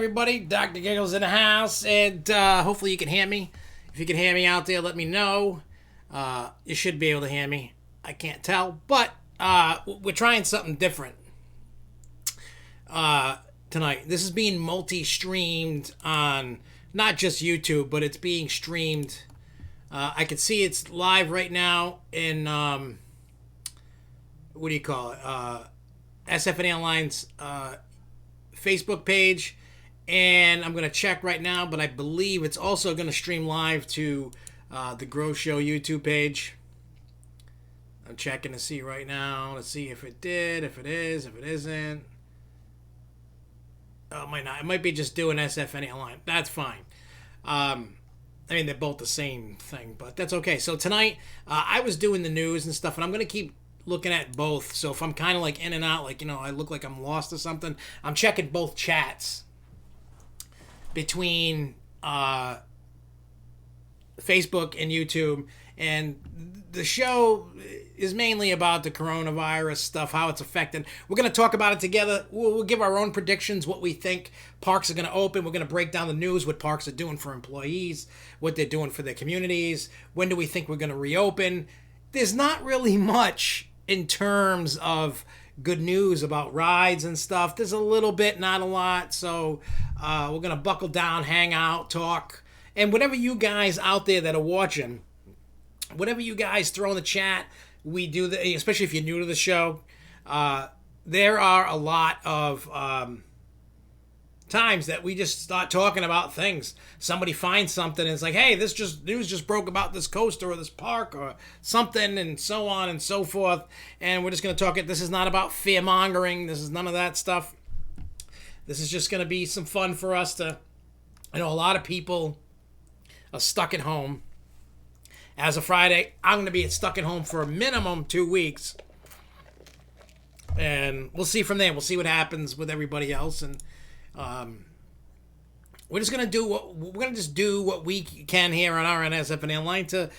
everybody? Dr. Giggles in the house, and hopefully you can hear me. If you can hear me out there, let me know. You should be able to hear me. I can't tell, but we're trying something different tonight. This is being multi-streamed on not just YouTube, but it's being streamed. I can see it's live right now in, what do you call it? SFNEOnline's Facebook page, and I'm going to check right now, but I believe it's also going to stream live to the Grow Show YouTube page. I'm checking to see right now. Let's see if it did, if it is, if it isn't. Oh, it might not. It might be just doing SFNEOnline. That's fine. I mean, they're both the same thing, but that's okay. So tonight, I was doing the news and stuff, and I'm going to keep looking at both. So if I'm kind of like in and out, like, you know, I look like I'm lost or something, I'm checking both chats between Facebook and YouTube. And the show is mainly about the coronavirus stuff, how it's affecting. We're going to talk about it together. We'll give our own predictions, what we think parks are going to open. We're going to break down the news, what parks are doing for employees, what they're doing for their communities. When do we think we're going to reopen? There's not really much in terms of good news about rides and stuff. There's a little bit, not a lot. So we're going to buckle down, hang out, talk. And whatever you guys out there that are watching, whatever you guys throw in the chat, we do, especially if you're new to the show. There are a lot of times that we just start talking about things. Somebody finds something and it's like, hey, news just broke about this coaster or this park or something, and so on and so forth. And we're just going to talk it. This is not about fear mongering. This is none of that stuff. This is just going to be some fun for us to, I know a lot of people are stuck at home. As of Friday, I'm going to be stuck at home for a minimum 2 weeks. And we'll see from there. We'll see what happens with everybody else. And we're just going to do what we can here on our SFNEOnline to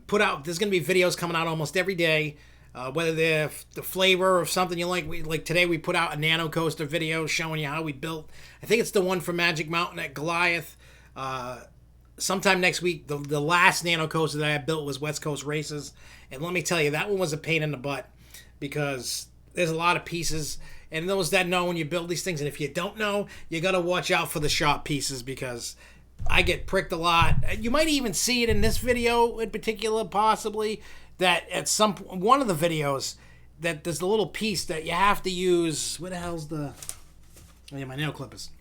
put out. There's going to be videos coming out almost every day. Whether they're the flavor of something you like. Like today we put out a nano coaster video showing you how we built. I think it's the one from Magic Mountain at Goliath. Sometime next week, the last nano coaster that I built was West Coast Races. And let me tell you, that one was a pain in the butt because there's a lot of pieces. And those that know when you build these things, and if you don't know, you got to watch out for the sharp pieces because I get pricked a lot. You might even see it in this video in particular, possibly, that at one of the videos, that there's a little piece that you have to use. Where the hell's the... Oh, yeah, my nail clippers.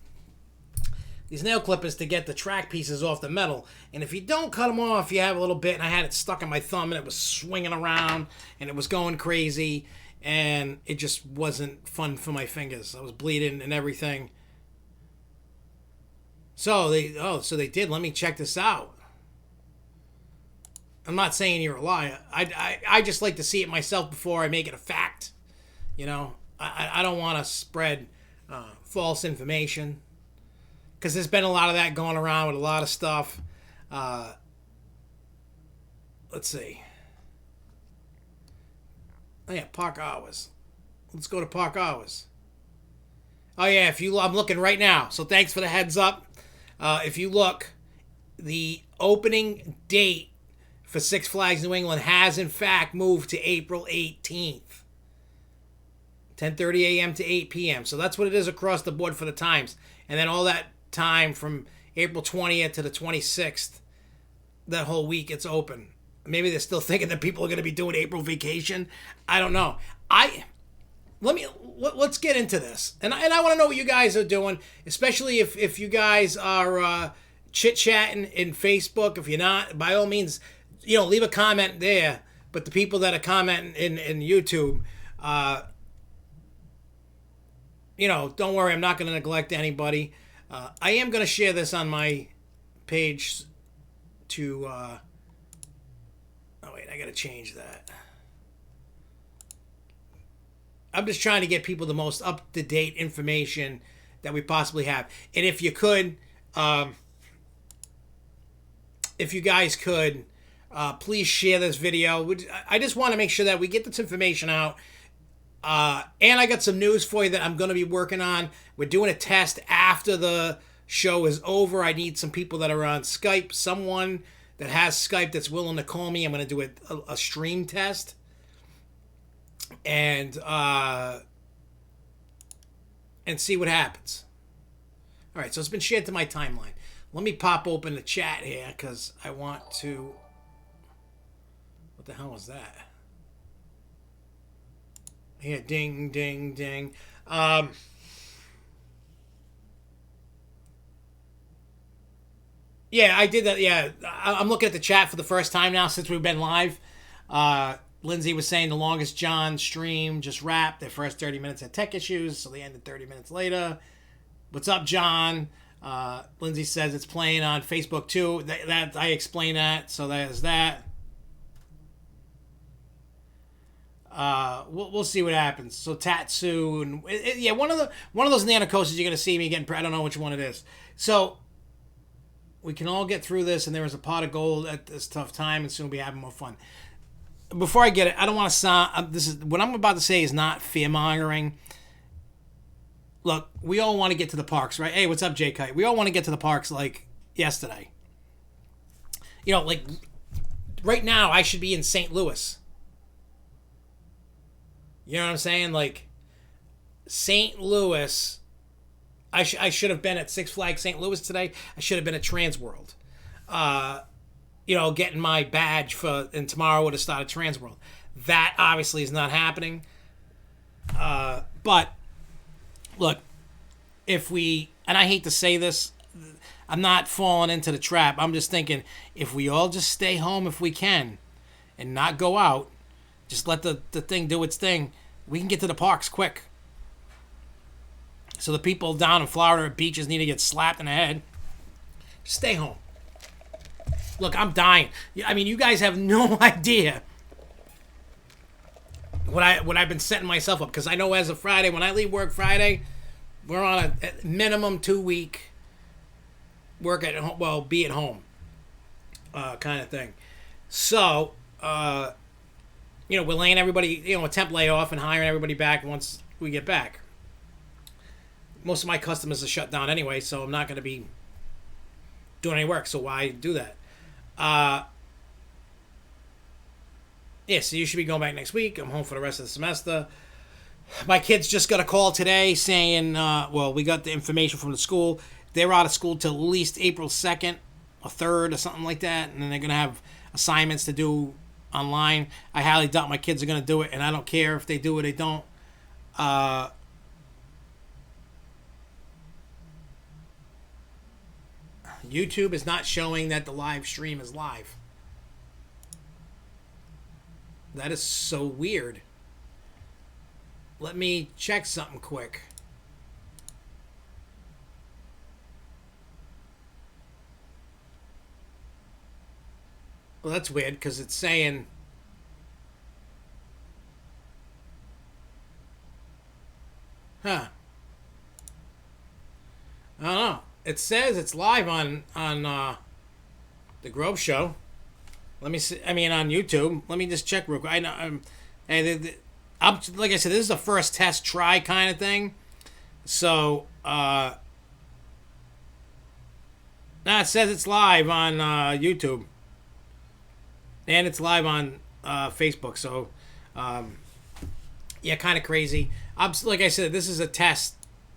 These nail clippers to get the track pieces off the metal. And if you don't cut them off, you have a little bit. And I had it stuck in my thumb, and it was swinging around, and it was going crazy. And it just wasn't fun for my fingers. I was bleeding and everything. So they did. Let me check this out. I'm not saying you're a liar. I just like to see it myself before I make it a fact. You know, I don't want to spread false information. Because there's been a lot of that going around with a lot of stuff. Let's see. Oh, yeah, park hours. Let's go to park hours. Oh, yeah, I'm looking right now. So thanks for the heads up. If you look, the opening date for Six Flags New England has, in fact, moved to April 18th. 10:30 a.m. to 8 p.m. So that's what it is across the board for the times. And then all that time from April 20th to the 26th, that whole week it's open. Maybe they're still thinking that people are going to be doing April vacation. I don't know. Let's get into this. And I want to know what you guys are doing, especially if you guys are chit-chatting in Facebook. If you're not, by all means, you know, leave a comment there. But the people that are commenting in YouTube, you know, don't worry, I'm not going to neglect anybody. I am going to share this on my page to... oh, wait, I got to change that. I'm just trying to get people the most up-to-date information that we possibly have. And if you could, if you guys could, please share this video. I just want to make sure that we get this information out. And I got some news for you that I'm going to be working on. We're doing a test after the show is over. I need some people that are on Skype. Someone that has Skype that's willing to call me. I'm going to do a stream test. And see what happens. All right, so it's been shared to my timeline. Let me pop open the chat here because I want to... What the hell was that? Here, ding, ding, ding. Yeah, I did that. Yeah, I'm looking at the chat for the first time now since we've been live. Lindsay was saying the longest John stream just wrapped. Their first 30 minutes had tech issues, so they ended 30 minutes later. What's up, John? Lindsay says it's playing on Facebook too. That I explained that, so there's that. We'll see what happens. So Tatsu and yeah, one of those nano coasters you're gonna see me getting. I don't know which one it is. So we can all get through this, and there is a pot of gold at this tough time, and soon we'll be having more fun. Before I get it, I don't want to sound. This is what I'm about to say is not fear mongering. Look, we all want to get to the parks, right? Hey, what's up, J Kite? We all want to get to the parks like yesterday. You know, like right now, I should be in St. Louis. You know what I'm saying? Like St. Louis, I should have been at Six Flags St. Louis today. I should have been at Transworld. You know, getting my badge and tomorrow would have started Transworld. That obviously is not happening. But look, if we, and I hate to say this, I'm not falling into the trap. I'm just thinking if we all just stay home if we can and not go out, just let the thing do its thing, we can get to the parks quick. So the people down in Florida at beaches need to get slapped in the head. Stay home. Look, I'm dying. I mean, you guys have no idea what I've been setting myself up, because I know as of Friday, when I leave work Friday, we're on a minimum 2-week work at home, well, be at home kind of thing. So, you know, we're laying everybody, you know, a temp layoff and hiring everybody back once we get back. Most of my customers are shut down anyway, so I'm not going to be doing any work, so why do that? Yeah, so you should be going back next week. I'm home for the rest of the semester. My kids just got a call today saying, well, we got the information from the school. They're out of school till at least April 2nd or 3rd or something like that, and then they're going to have assignments to do online. I highly doubt my kids are going to do it, and I don't care if they do or they don't. YouTube is not showing that the live stream is live. That is so weird. Let me check something quick. Well, that's weird because it's saying... Huh. I don't know. It says it's live on the Grove Show. Let me see. I mean, on YouTube. Let me just check real quick. I know. I'm like I said, this is the first test try kind of thing. So, it says it's live on YouTube, and it's live on Facebook. So, yeah, kind of crazy. Like I said, this is a test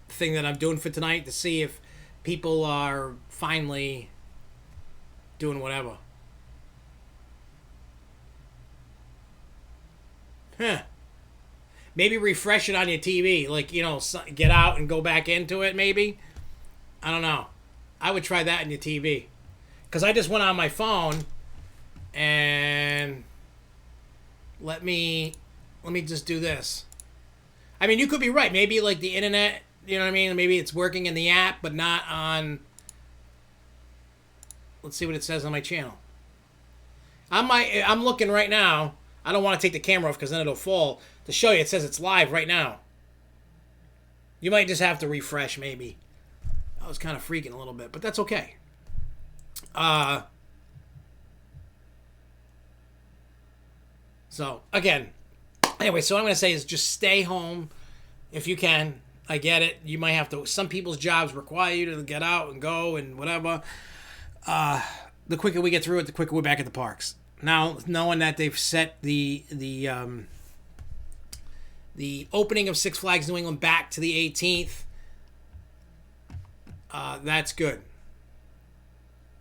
thing that I'm doing for tonight to see if people are finally doing whatever. Huh. Maybe refresh it on your TV. Like, you know, get out and go back into it, maybe. I don't know. I would try that on your TV. Because I just went on my phone and let me just do this. I mean, you could be right. Maybe like the internet, you know what I mean? Maybe it's working in the app, but not on... Let's see what it says on my channel. I'm looking right now. I don't want to take the camera off because then it'll fall. To show you, it says it's live right now. You might just have to refresh, maybe. I was kind of freaking a little bit, but that's okay. So, again, Anyway, so what I'm going to say is just stay home if you can. I get it. You might have to. Some people's jobs require you to get out and go and whatever. The quicker we get through it, the quicker we're back at the parks. Now, knowing that they've set the opening of Six Flags New England back to the 18th, that's good.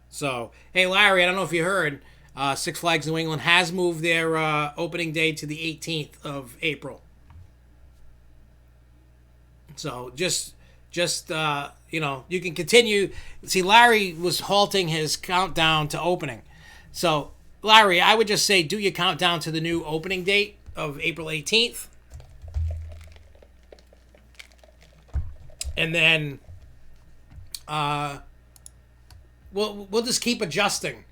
So, hey, Larry, I don't know if you heard, Six Flags New England has moved their opening day to the 18th of April. So, just you can continue. See, Larry was halting his countdown to opening. So, Larry, I would just say do your countdown to the new opening date of April 18th. And then we'll just keep adjusting.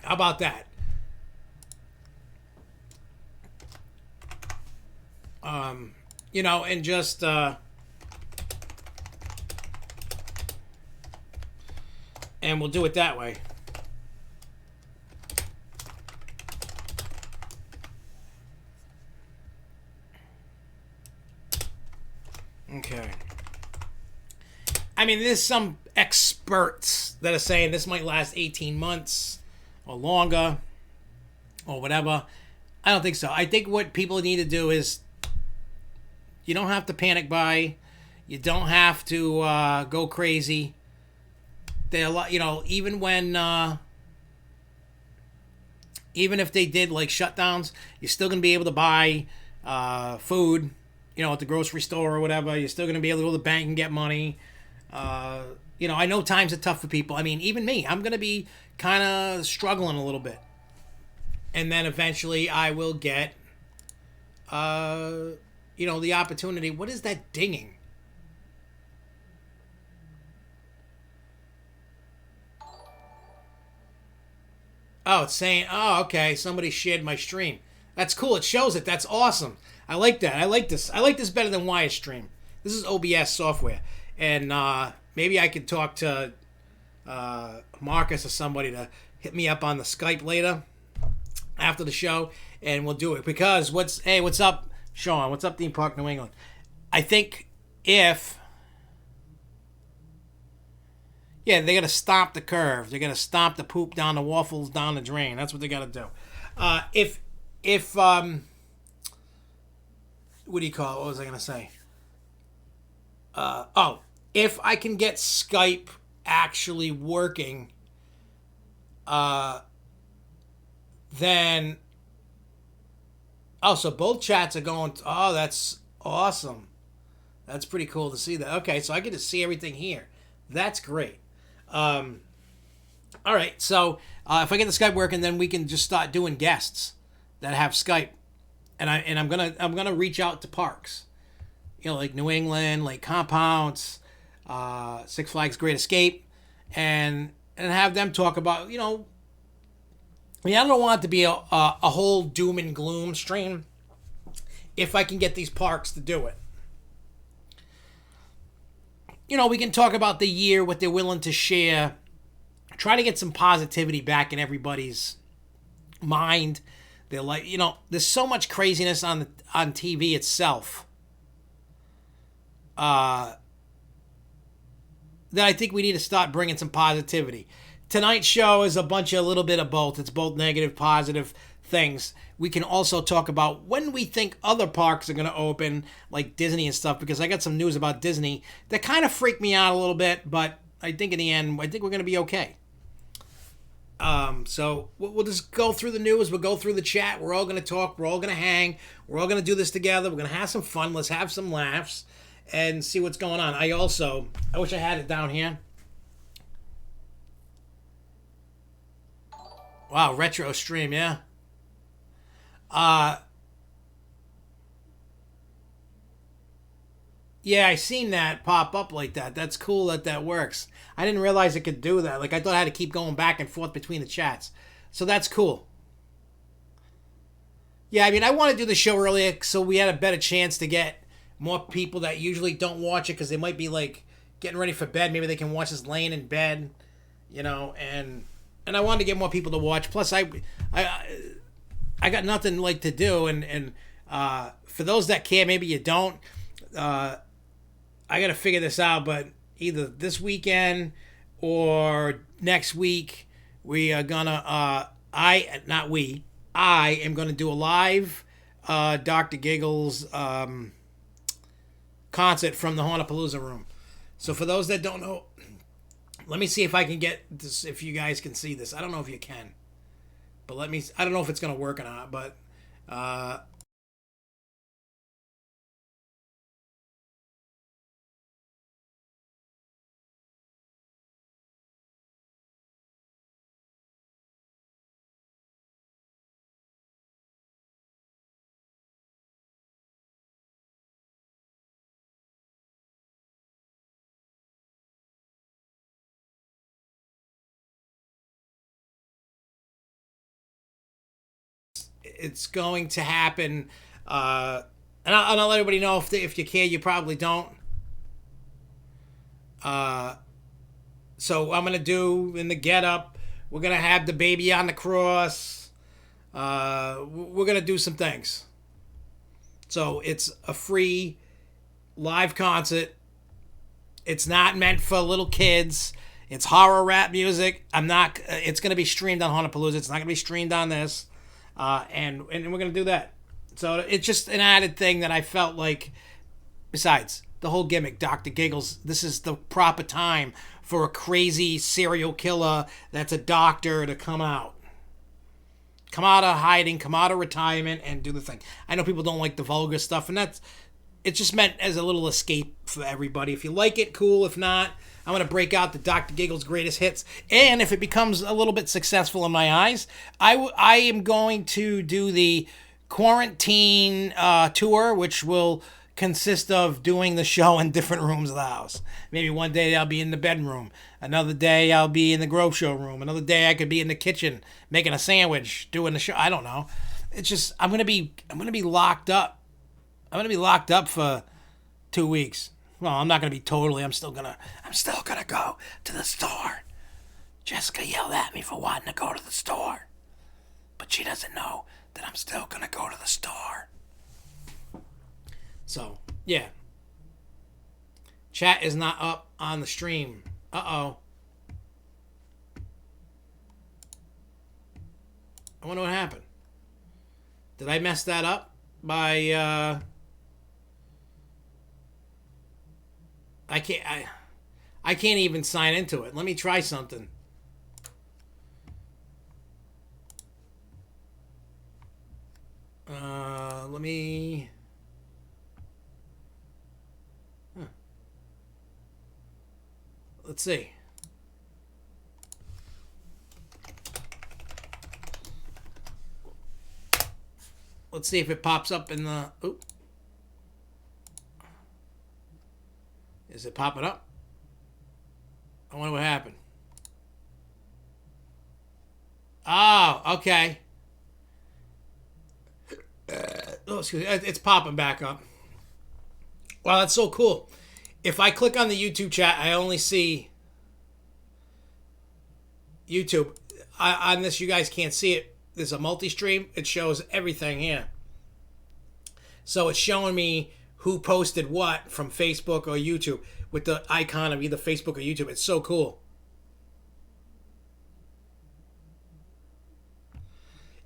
How about that? And just and we'll do it that way. Okay. I mean, there's some experts that are saying this might last 18 months or longer or whatever. I don't think so. I think what people need to do is you don't have to panic buy. You don't have to go crazy. They're a lot, even when, even if they did like shutdowns, you're still going to be able to buy food, at the grocery store or whatever. You're still going to be able to go to the bank and get money. I know times are tough for people. I mean, even me, I'm going to be kind of struggling a little bit. And then eventually I will get, the opportunity. What is that dinging? Oh, it's saying, okay, somebody shared my stream. That's cool. It shows it. That's awesome. I like that. I like this. I like this better than Wirestream. This is OBS software. And maybe I could talk to Marcus or somebody to hit me up on the Skype later after the show, and we'll do it. Because what's up, Sean? What's up, Theme Park New England? I think if... Yeah, they're going to stomp the curve. They're going to stomp the poop down the waffles down the drain. That's what they got to do. If what do you call it? What was I going to say? If I can get Skype actually working, then... so both chats are going... that's awesome. That's pretty cool to see that. Okay, so I get to see everything here. That's great. All right, so if I get the Skype working, then we can just start doing guests that have Skype, and I'm gonna reach out to parks, like New England, like Compounce, Six Flags Great Escape, and have them talk about, I don't want it to be a whole doom and gloom stream. If I can get these parks to do it. We can talk about the year, what they're willing to share, try to get some positivity back in everybody's mind. They're like, there's so much craziness on TV itself that I think we need to start bringing some positivity. Tonight's show is a little bit of both. It's both negative, positive things. We can also talk about when we think other parks are going to open, like Disney and stuff, because I got some news about Disney that kind of freaked me out a little bit, but I think in the end, I think we're going to be okay. So we'll just go through the news. We'll go through the chat. We're all going to talk. We're all going to hang. We're all going to do this together. We're going to have some fun. Let's have some laughs and see what's going on. I wish I had it down here. Wow, retro stream, yeah. Yeah, I seen that pop up like that. That's cool that works. I didn't realize it could do that. Like, I thought I had to keep going back and forth between the chats. So that's cool. Yeah, I mean, I want to do the show earlier so we had a better chance to get more people that usually don't watch it because they might be, like, getting ready for bed. Maybe they can watch us laying in bed, and I wanted to get more people to watch. Plus, I got nothing like to do, and for those that care, maybe you don't. I got to figure this out, but either this weekend or next week, we are gonna. I am gonna do a live Dr. Giggles concert from the Hornapalooza room. So for those that don't know, let me see if I can get this. If you guys can see this, I don't know if you can, but let me. I don't know if it's gonna work or not, but. It's going to happen, and I'll let everybody know if you care. You probably don't. Uh, so I'm gonna do in the get up. We're gonna have the baby on the cross. We're gonna do some things. So it's a free live concert. It's not meant for little kids. It's horror rap music. I'm not. It's gonna be streamed on Hornapalooza. It's not gonna be streamed on this. And we're gonna do that. So it's just an added thing that I felt like. Besides the whole gimmick, Dr. Giggles, this is the proper time for a crazy serial killer that's a doctor to come out of hiding, come out of retirement, and do the thing. I know people don't like the vulgar stuff, and it's just meant as a little escape for everybody. If you like it, cool. If not, I'm going to break out the Dr. Giggles greatest hits. And if it becomes a little bit successful in my eyes, I am going to do the quarantine tour, which will consist of doing the show in different rooms of the house. Maybe one day I'll be in the bedroom. Another day I'll be in the Grove Show room. Another day I could be in the kitchen making a sandwich, doing the show. I don't know. It's just I'm going to be locked up. I'm going to be locked up for 2 weeks. Well, I'm not going to be totally. I'm still going to go to the store. Jessica yelled at me for wanting to go to the store. But she doesn't know that I'm still going to go to the store. So, yeah. Chat is not up on the stream. Uh-oh. I wonder what happened. Did I mess that up by I can't even sign into it. Let me try something. Let me. Let's see. Let's see if it pops up in the. Oop. Is it popping up? I wonder what happened. Oh, okay. Oh, excuse me. It's popping back up. Wow, that's so cool. If I click on the YouTube chat, I only see YouTube. On this, you guys can't see it. There's a multi-stream. It shows everything here. So it's showing me who posted what from Facebook or YouTube with the icon of either Facebook or YouTube. It's so cool.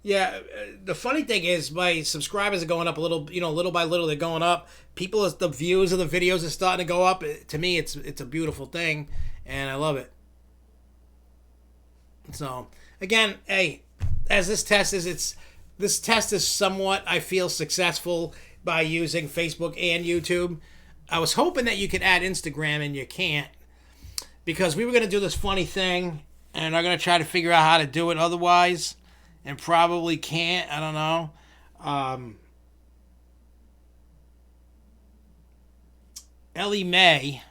Yeah, the funny thing is my subscribers are going up a little, little by little they're going up. The views of the videos are starting to go up. To me, it's a beautiful thing, and I love it. So, again, hey, as this test is somewhat, I feel, successful by using Facebook and YouTube. I was hoping that you could add Instagram, and you can't, because we were going to do this funny thing, and I'm going to try to figure out how to do it otherwise. And probably can't. I don't know. Ellie Mae,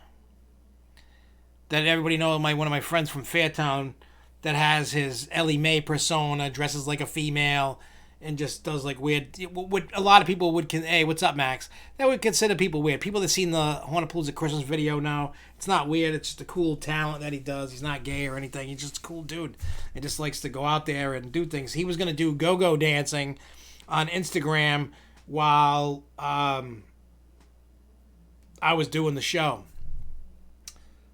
that everybody knows, one of my friends from Fairtown, that has his Ellie Mae persona, dresses like a female, and just does like weird. What a lot of people would hey, what's up, Max? That would consider people weird. People that seen the Hornapalooza Christmas video now, it's not weird. It's just a cool talent that he does. He's not gay or anything. He's just a cool dude. He just likes to go out there and do things. He was gonna do go-go dancing on Instagram while I was doing the show.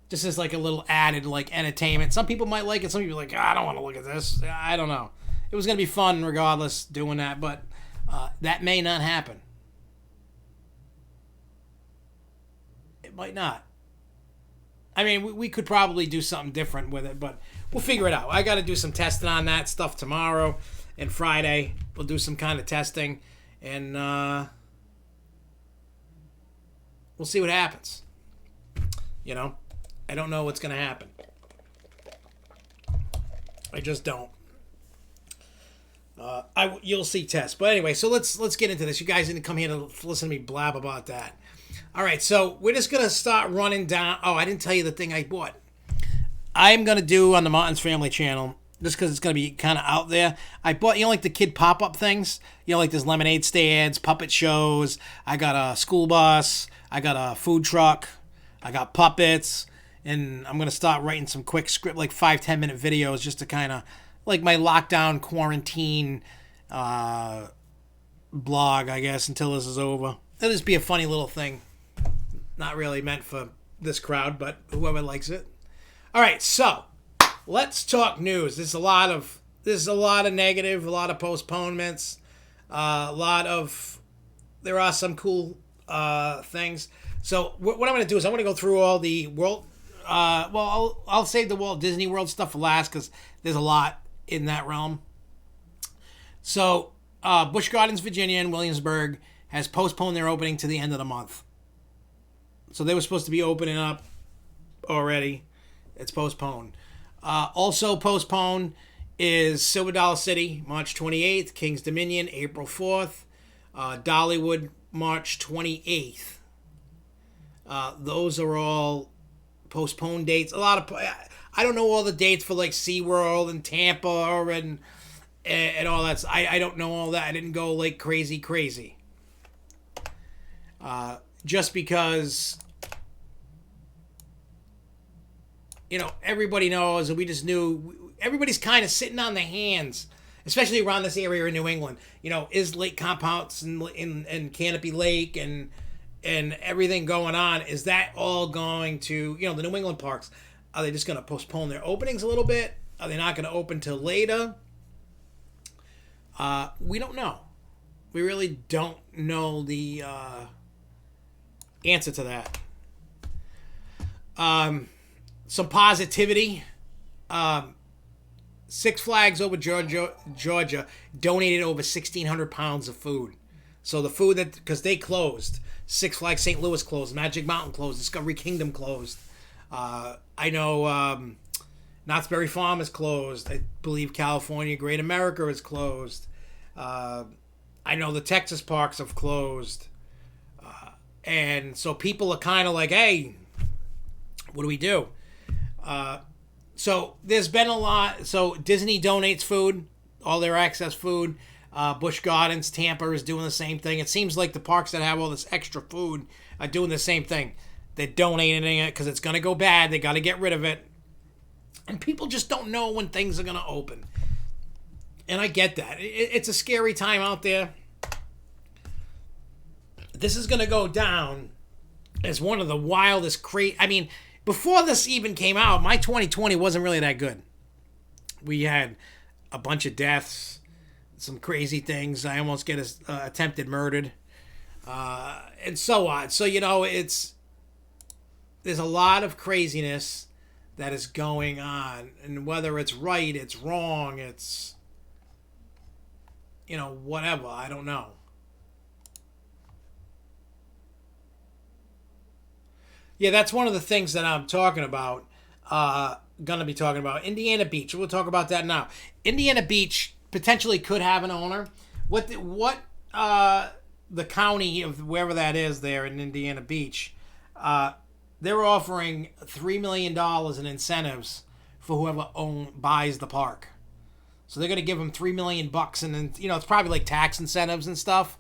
Just as like a little added like entertainment. Some people might like it. Some people are like, I don't want to look at this. I don't know. It was going to be fun regardless doing that, but that may not happen. It might not. I mean, we could probably do something different with it, but we'll figure it out. I got to do some testing on that stuff tomorrow and Friday. We'll do some kind of testing, and we'll see what happens. You know, I don't know what's going to happen. I just don't. You'll see tests. But anyway, so let's get into this. You guys didn't come here to listen to me blab about that. All right, so we're just going to start running down. Oh, I didn't tell you the thing I bought. I'm going to do on the Martin's Family channel, just because it's going to be kind of out there. I bought, like the kid pop-up things. Like there's lemonade stands, puppet shows. I got a school bus. I got a food truck. I got puppets. And I'm going to start writing some quick script, like 5-10 minute videos, just to kind of like my lockdown quarantine blog, I guess, until this is over. It'll just be a funny little thing. Not really meant for this crowd, but whoever likes it. All right, so let's talk news. There's a lot of negative, a lot of postponements, there are some cool things. So what I'm going to do is I'm going to go through all the world. I'll save the Walt Disney World stuff for last because there's a lot in that realm. So, Busch Gardens, Virginia, and Williamsburg has postponed their opening to the end of the month. So they were supposed to be opening up already. It's postponed. Also postponed is Silver Dollar City, March 28th. King's Dominion, April 4th. Dollywood, March 28th. Those are all postponed dates. A lot of... I don't know all the dates for like SeaWorld and Tampa and all that. I don't know all that. I didn't go like crazy. Just because, everybody knows, and we just knew, everybody's kind of sitting on their hands, especially around this area in New England. Is Lake Compounce and Canopy Lake and everything going on, is that all going to, the New England parks, are they just going to postpone their openings a little bit? Are they not going to open till later? We don't know. We really don't know the answer to that. Some positivity. Six Flags over Georgia donated over 1,600 pounds of food. So the food because they closed. Six Flags St. Louis closed. Magic Mountain closed. Discovery Kingdom closed. I know Knott's Berry Farm is closed. I believe California Great America is closed. I know the Texas parks have closed. And so people are kind of like, hey, what do we do? So there's been a lot. So Disney donates food, all their excess food. Busch Gardens, Tampa is doing the same thing. It seems like the parks that have all this extra food are doing the same thing. They're donating it because it's going to go bad. They got to get rid of it. And people just don't know when things are going to open. And I get that. It's a scary time out there. This is going to go down as one of the wildest before this even came out, my 2020 wasn't really that good. We had a bunch of deaths, some crazy things. I almost get attempted murdered, and so on. So, there's a lot of craziness that is going on. And whether it's right, it's wrong, it's, whatever. I don't know. Yeah, that's one of the things that I'm talking about. Going to be talking about Indiana Beach. We'll talk about that now. Indiana Beach potentially could have an owner. What the county of wherever that is there in Indiana Beach, they're offering $3 million in incentives for whoever buys the park. So they're going to give them $3 million, and then it's probably like tax incentives and stuff.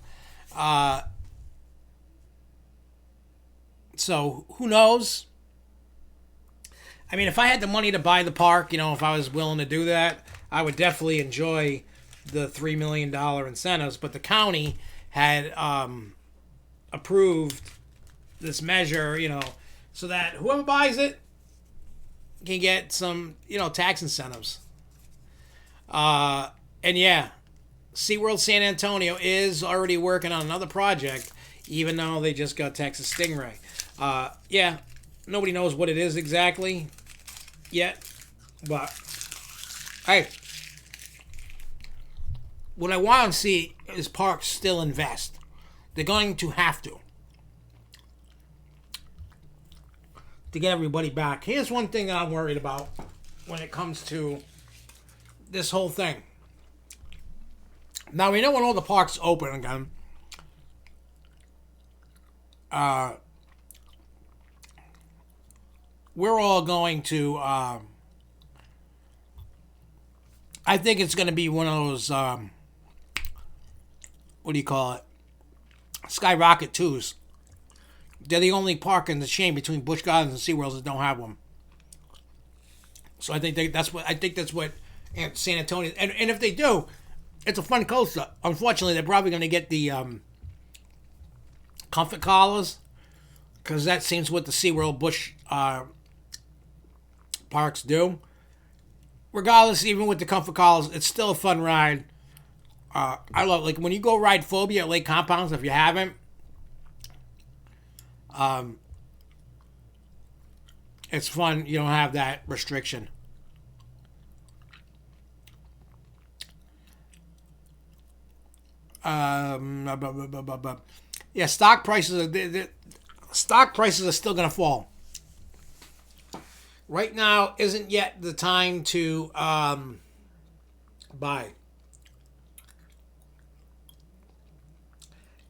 So who knows? I mean, if I had the money to buy the park, if I was willing to do that, I would definitely enjoy the $3 million incentives. But the county had approved this measure, so that whoever buys it can get some, tax incentives. And yeah, SeaWorld San Antonio is already working on another project, even though they just got Texas Stingray. Yeah, nobody knows what it is exactly yet, but hey, what I want to see is parks still invest. They're going to have to get everybody back. Here's one thing that I'm worried about when it comes to this whole thing. Now, we know when all the parks open again, we're all going to, I think it's going to be one of those, what do you call it? Skyrocket 2s. They're the only park in the chain between Busch Gardens and SeaWorld that don't have one. So I think that's what San Antonio, and if they do, it's a fun coaster. Unfortunately, they're probably going to get the comfort collars, because that seems what the SeaWorld Busch parks do. Regardless, even with the comfort collars, it's still a fun ride. I love, like, when you go ride Phobia at Lake Compounds, if you haven't, it's fun. You don't have that restriction. Yeah, stock prices are still going to fall. Right now isn't yet the time to buy.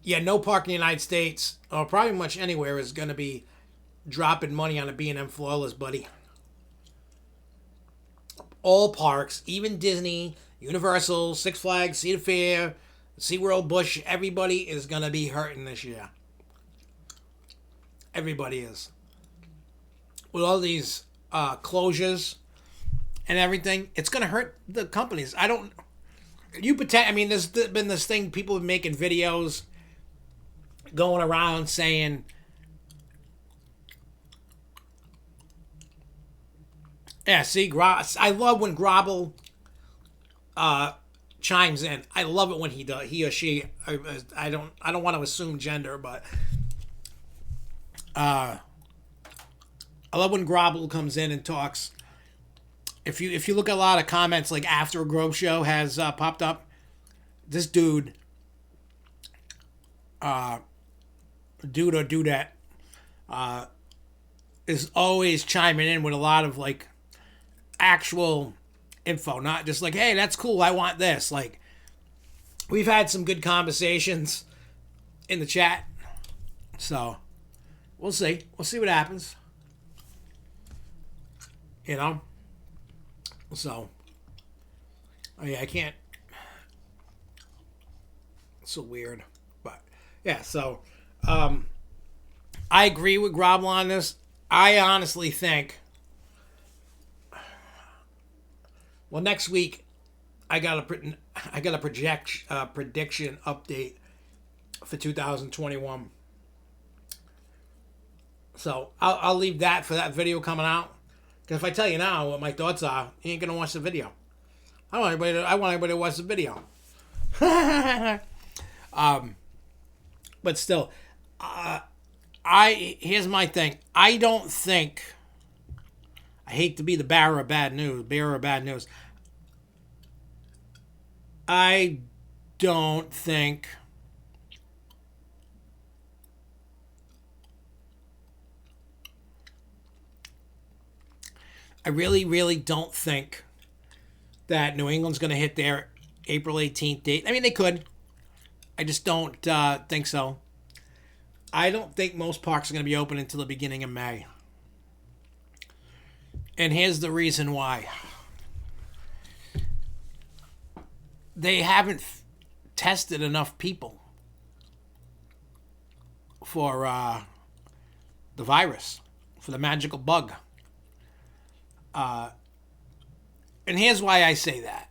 Yeah, no park in the United States, or probably much anywhere, is going to be dropping money on a B&M Flawless, buddy. All parks, even Disney, Universal, Six Flags, Cedar Fair, SeaWorld, Busch, everybody is going to be hurting this year. Everybody is. With all these closures and everything, it's going to hurt the companies. There's been this thing, people have been making videos going around saying, yeah, see, I love when Grobble chimes in. I love it when he or she. I don't want to assume gender, but I love when Grobble comes in and talks. If you look at a lot of comments, like after a Grove show has popped up, this dude or dudette is always chiming in with a lot of like actual info, not just like, hey, that's cool, I want this. Like, we've had some good conversations in the chat, so we'll see what happens, so yeah, I can't, it's so weird, but yeah, so I agree with Grobble on this. I honestly think, well, next week I got a prediction update for 2021. So I'll leave that for that video coming out. Because if I tell you now what my thoughts are, you ain't gonna watch the video. I want everybody to watch the video. But still, here's my thing. I don't think. I hate to be the bearer of bad news. I don't think I really, really don't think that New England's going to hit their April 18th date. I mean, they could. I just don't think so. I don't think most parks are going to be open until the beginning of May. And here's the reason why. they haven't tested enough people for the virus, for the magical bug. And here's why I say that.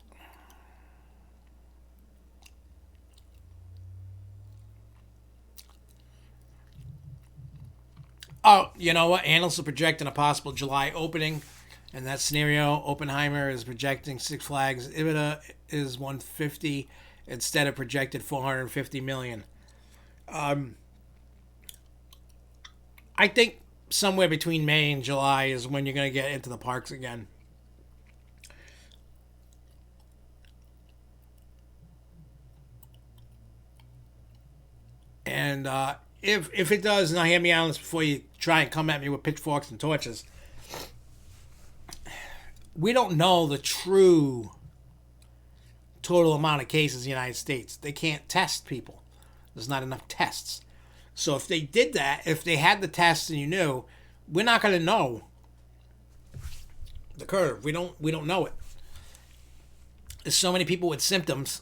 Oh, you know what? Analysts are projecting a possible July opening. In that scenario, Oppenheimer is projecting Six Flags EBITDA is 150 instead of projected 450 million. I think somewhere between May and July is when you're going to get into the parks again. And if it does, now hear me on this before you try and come at me with pitchforks and torches. We don't know the true total amount of cases in the United States. They can't test people. There's not enough tests. So if they did that, if they had the tests and you knew, we're not going to know the curve. We don't know it. There's so many people with symptoms,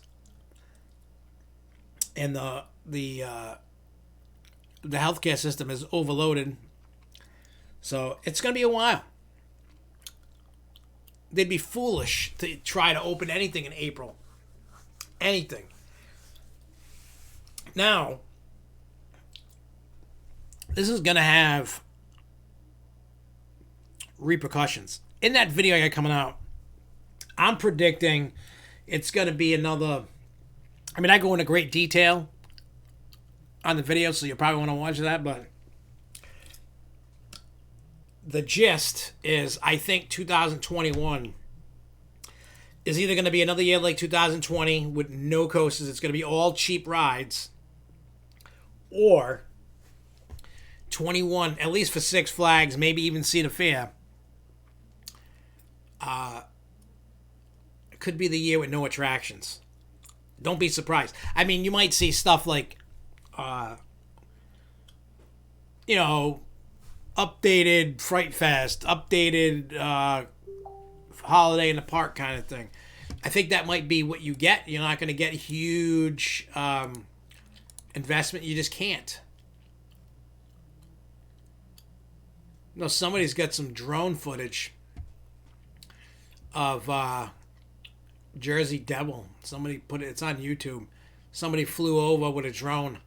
and the healthcare system is overloaded. So it's going to be a while. They'd be foolish to try to open anything in April. Anything. Now, this is going to have repercussions. In that video I got coming out, I'm predicting it's going to be another... I mean, I go into great detail on the video, so you probably want to watch that, but the gist is I think 2021 is either going to be another year like 2020 with no coasters. It's going to be all cheap rides. Or 21, at least for Six Flags, maybe even Cedar Fair, it could be the year with no attractions. Don't be surprised. I mean, you might see stuff like, updated Fright Fest, updated Holiday in the Park kind of thing. I think that might be what you get. You're not going to get huge investment. You just can't. Somebody's got some drone footage of Jersey Devil. Somebody put it. It's on YouTube. Somebody flew over with a drone.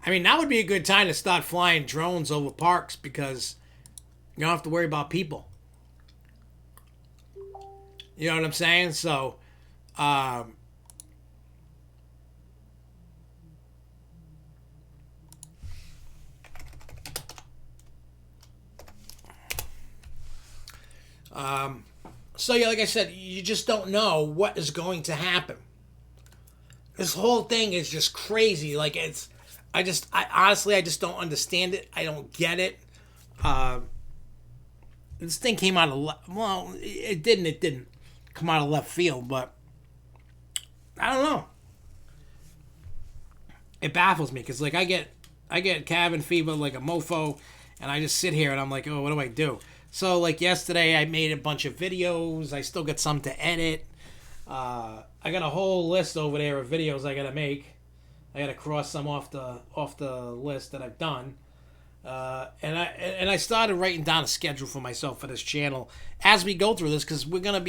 I mean, that would be a good time to start flying drones over parks because you don't have to worry about people. You know what I'm saying? So, so yeah, like I said, you just don't know what is going to happen. This whole thing is just crazy. Like I honestly just don't understand it. I don't get it. This thing came out of it didn't come out of left field, but I don't know. It baffles me because like I get cabin fever like a mofo, and I just sit here and I'm like, oh, what do I do? So like yesterday I made a bunch of videos. I still got some to edit. I got a whole list over there of videos I gotta make. I gotta cross some off the list that I've done. And I started writing down a schedule for myself for this channel as we go through this because I'm gonna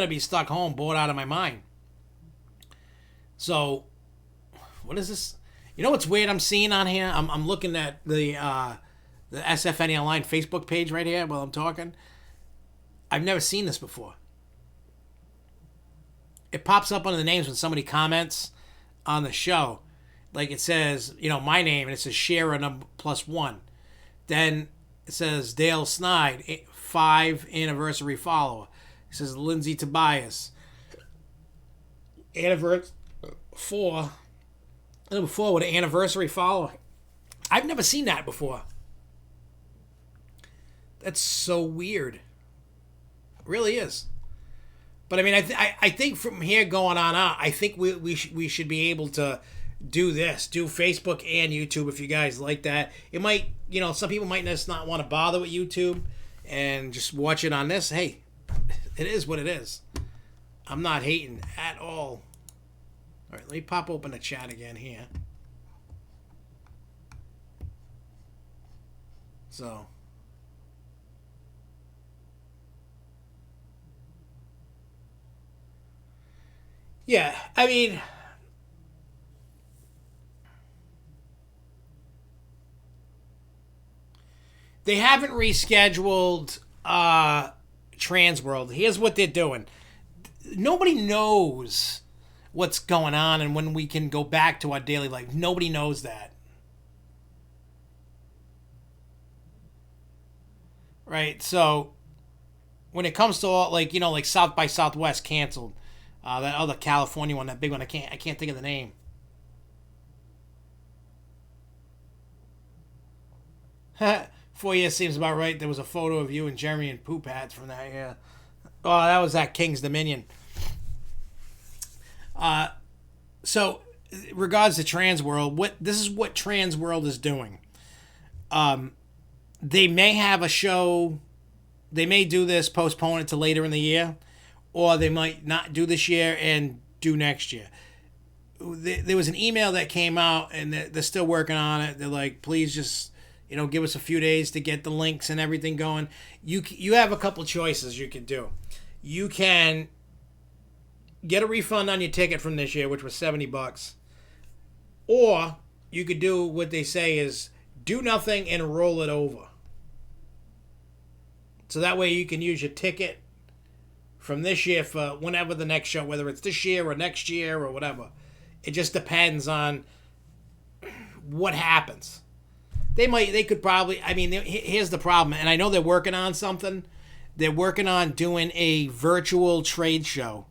be stuck home, bored out of my mind. So, what is this? You know what's weird I'm seeing on here? I'm looking at the SFNEOnline Facebook page right here while I'm talking. I've never seen this before. It pops up under the names when somebody comments on the show. Like it says, my name, and it says Shara number +1. Then it says Dale Snide, 5 anniversary follower. It says Lindsay Tobias, anniversary 4. Number 4 with an anniversary follower. I've never seen that before. That's so weird. It really is. But I mean, I think from here going on out, I think we should be able to do Facebook and YouTube if you guys like that. It might, some people might just not want to bother with YouTube and just watch it on this. Hey, it is what it is. I'm not hating at all. All right, let me pop open the chat again here. So. Yeah, I mean, they haven't rescheduled Transworld. Here's what they're doing. Nobody knows what's going on and when we can go back to our daily life. Nobody knows that. Right? So when it comes to all, like, like South by Southwest canceled. That other California one, that big one, I can't think of the name. 4 years seems about right. There was a photo of you and Jeremy in poop hats from that. Yeah. Oh, that was at King's Dominion. So, regards to Transworld, this is what Transworld is doing. They may have a show. They may do this, postpone it to later in the year, or they might not do this year and do next year. There was an email that came out, and they're still working on it. They're like, please just give us a few days to get the links and everything going. You have a couple choices you can do. You can get a refund on your ticket from this year, which was $70, or you could do what they say is do nothing and roll it over. So that way you can use your ticket from this year for whenever the next show, whether it's this year or next year or whatever. It just depends on what happens. They could probably, here's the problem, and I know they're working on something. They're working on doing a virtual trade show.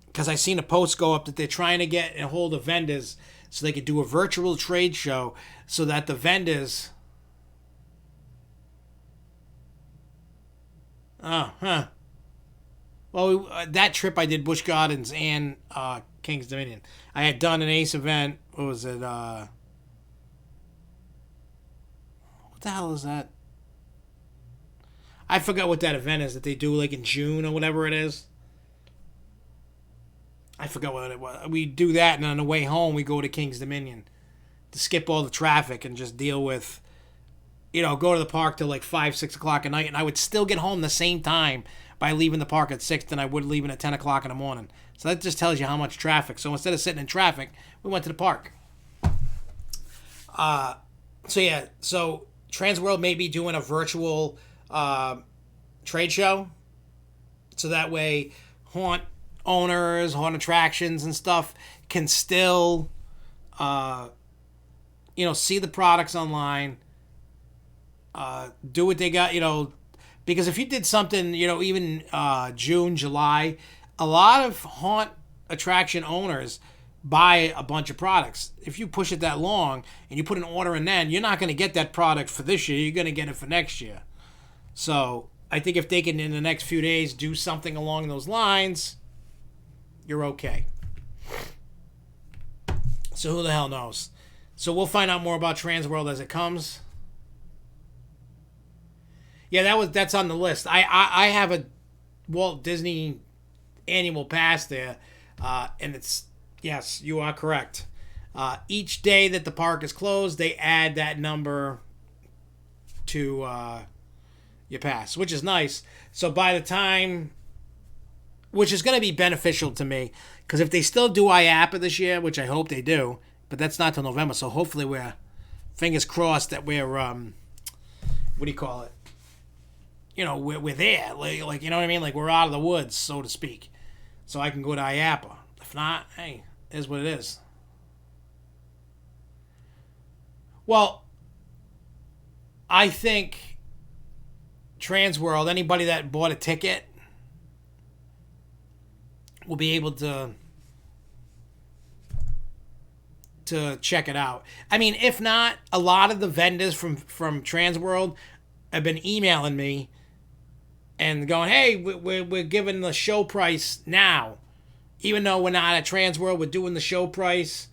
Because I seen a post go up that they're trying to get a hold of vendors so they could do a virtual trade show so that the vendors... Oh, huh. Well, that trip I did Busch Gardens and King's Dominion. I had done an Ace event. What was it? What the hell is that? I forgot what that event is that they do like in June or whatever it is. I forgot what it was. We do that, and on the way home we go to King's Dominion to skip all the traffic and just deal with, go to the park till like 5, 6 o'clock at night, and I would still get home the same time by leaving the park at 6 than I would leaving at 10 o'clock in the morning. So that just tells you how much traffic. So instead of sitting in traffic, we went to the park. So Transworld may be doing a virtual trade show. So that way haunt owners, haunt attractions and stuff can still, see the products online, do what they got, because if you did something, even June, July, a lot of haunt attraction owners buy a bunch of products. If you push it that long and you put an order in then, you're not going to get that product for this year. You're going to get it for next year. So I think if they can, in the next few days, do something along those lines, you're okay. So who the hell knows? So we'll find out more about Transworld as it comes. Yeah, that's on the list. I have a Walt Disney annual pass there, and it's, yes, you are correct. Each day that the park is closed, they add that number to your pass, which is nice. So by the time, which is going to be beneficial to me, because if they still do IAPA this year, which I hope they do, but that's not till November, so hopefully we're, fingers crossed that we're, what do you call it? We're there, like, you know what I mean? Like, we're out of the woods, so to speak. So I can go to IAPA. If not, hey, it is what it is. Well, I think Transworld, anybody that bought a ticket will be able to check it out. If not, a lot of the vendors from Transworld have been emailing me and going, hey, we're giving the show price now. Even though we're not at Transworld, we're doing the show price.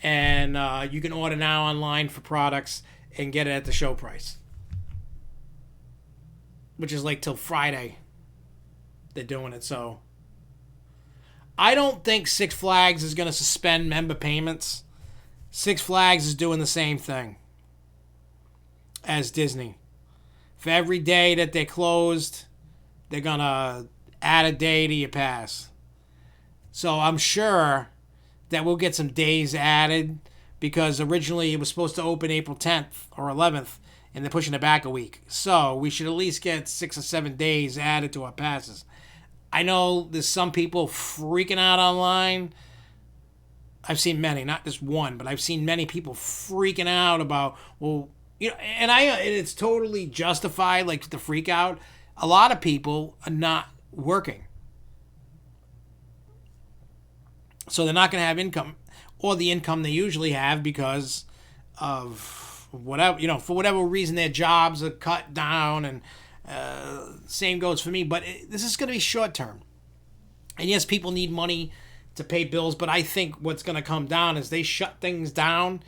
And you can order now online for products and get it at the show price. Which is like till Friday. they're doing it. So I don't think Six Flags is going to suspend member payments. Six Flags is doing the same thing as Disney. For every day that they're closed, they're going to add a day to your pass. So I'm sure that we'll get some days added, because originally it was supposed to open April 10th or 11th, and they're pushing it back a week. So we should at least get 6 or 7 days added to our passes. I know there's some people freaking out online. I've seen many, not just one, but I've seen many people freaking out about, well, and it's totally justified, like, the freak out. A lot of people are not working, so they're not going to have income, or the income they usually have, because of whatever, for whatever reason their jobs are cut down, and same goes for me. But this is going to be short term, and yes, people need money to pay bills, but I think what's going to come down is they shut things down.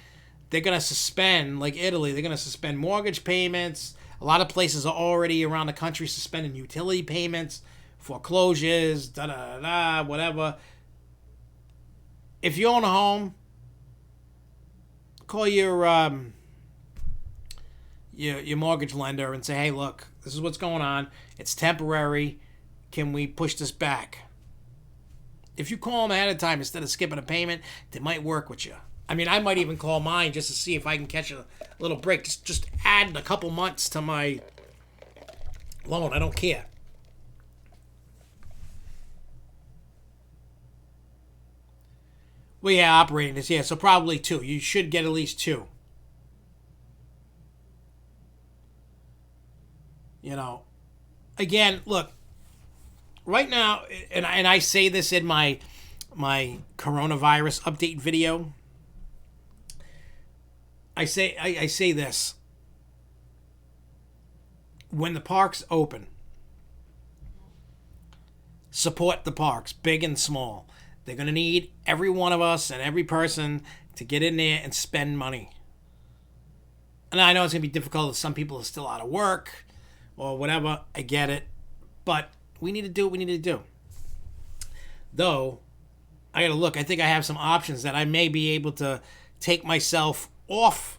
They're going to suspend, like Italy, they're going to suspend mortgage payments. A lot of places are already around the country suspending utility payments, foreclosures, whatever. If you own a home, call your mortgage lender and say, hey, look, this is what's going on. It's temporary. Can we push this back? If you call them ahead of time instead of skipping a payment, they might work with you. I mean, I might even call mine just to see if I can catch a little break. Just add a couple months to my loan. I don't care. Well, yeah, operating this. Yeah, so probably 2. You should get at least 2. Again, look, right now, and I say this in my coronavirus update video. I say this. When the parks open, support the parks, big and small. They're going to need every one of us and every person to get in there and spend money. And I know it's going to be difficult if some people are still out of work or whatever. I get it. But we need to do what we need to do. Though, I got to look. I think I have some options that I may be able to take myself off.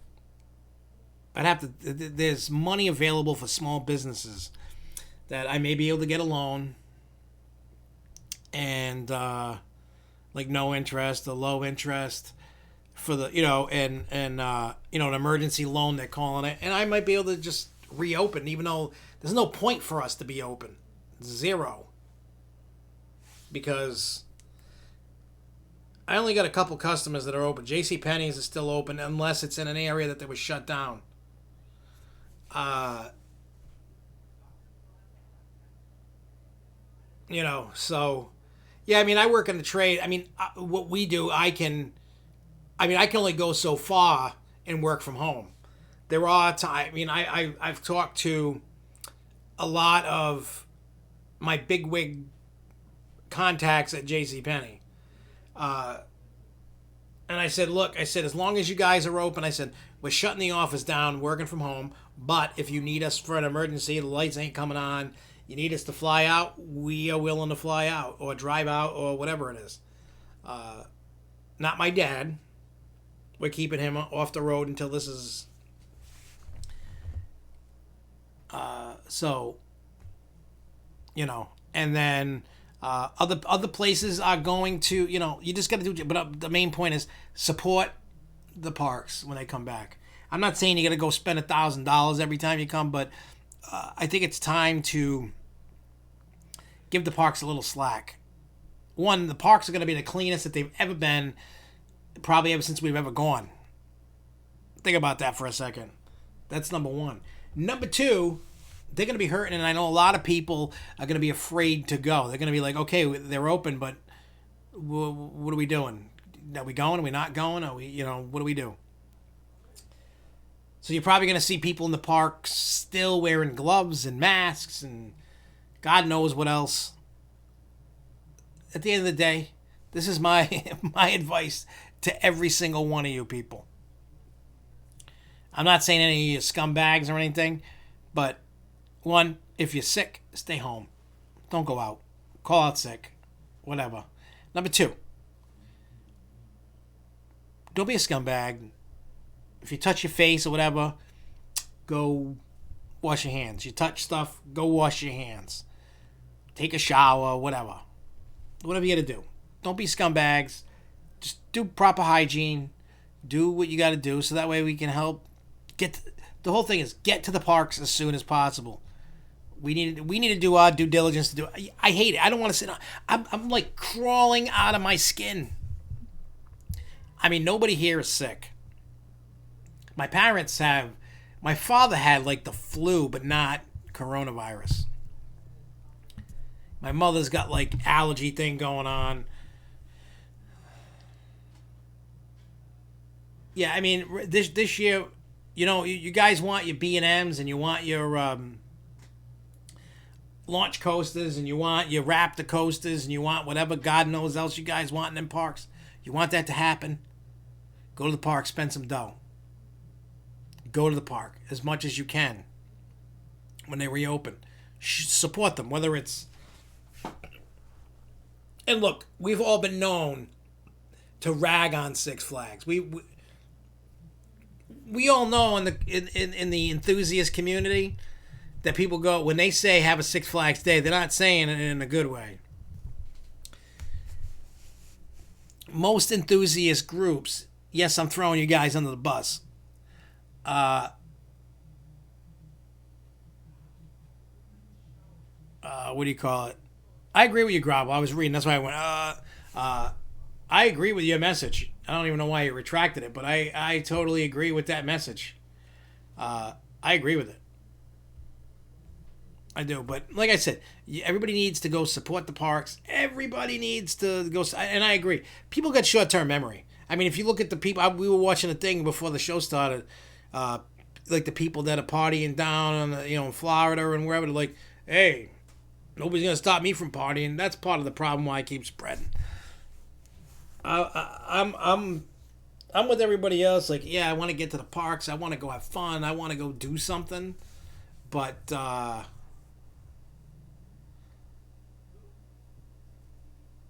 There's money available for small businesses that I may be able to get a loan, and like no interest or low interest for the, an emergency loan, they're calling it. And I might be able to just reopen, even though there's no point for us to be open. Zero. Because I only got a couple customers that are open. JCPenney's is still open unless it's in an area that they was shut down. So, yeah, I mean, I work in the trade. I mean, what we do, I can only go so far and work from home. There are times, I've talked to a lot of my bigwig contacts at JCPenney. And I said, look, as long as you guys are open, I said, we're shutting the office down, working from home. But if you need us for an emergency, the lights ain't coming on, you need us to fly out, we are willing to fly out or drive out or whatever it is. Not my dad. We're keeping him off the road until this is... and then other places are going to, you just got to do, but the main point is support the parks when they come back. I'm not saying you got to go spend $1,000 every time you come, but I think it's time to give the parks a little slack. One, the parks are going to be the cleanest that they've ever been, probably ever since we've ever gone. Think about that for a second. That's number one. Number two, they're going to be hurting, and I know a lot of people are going to be afraid to go. They're going to be like, okay, they're open, but what are we doing? Are we going? Are we not going? Are we, what do we do? So you're probably going to see people in the park still wearing gloves and masks and God knows what else. At the end of the day, this is my advice to every single one of you people. I'm not saying any of you scumbags or anything, but one, if you're sick, stay home. Don't go out. call out sick, whatever. Number 2, don't be a scumbag. If you touch your face or whatever, go wash your hands. You touch stuff, go wash your hands. Take a shower, whatever. Whatever you got to do. Don't be scumbags. Just do proper hygiene. Do what you got to do so that way we can help the whole thing is get to the parks as soon as possible. We need to do our due diligence to do it. I hate it. I don't want to sit down. I'm like crawling out of my skin. I mean, nobody here is sick. My father had like the flu, but not coronavirus. My mother's got like allergy thing going on. Yeah, I mean, this year, you know, you guys want your B&Ms and you want your launch coasters and you want your Raptor coasters and you want whatever God knows else you guys want in them parks. You want that to happen? Go to the park, spend some dough. Go to the park as much as you can when they reopen. Support them, whether it's... And look, we've all been known to rag on Six Flags. We all know in the enthusiast community that people go, when they say have a Six Flags day, they're not saying it in a good way. Most enthusiast groups, yes, I'm throwing you guys under the bus. What do you call it? I agree with you, Grob. I was reading. That's why I went, I agree with your message. I don't even know why you retracted it, but I totally agree with that message. I agree with it. I do. But like I said, everybody needs to go support the parks. Everybody needs to go. And I agree. People got short-term memory. I mean, if you look at the people, we were watching a thing before the show started, like the people that are partying down on the, in Florida and wherever, they're like, hey, nobody's going to stop me from partying. That's part of the problem why I keep spreading. I'm with everybody else. Like, yeah, I want to get to the parks. I want to go have fun. I want to go do something. But,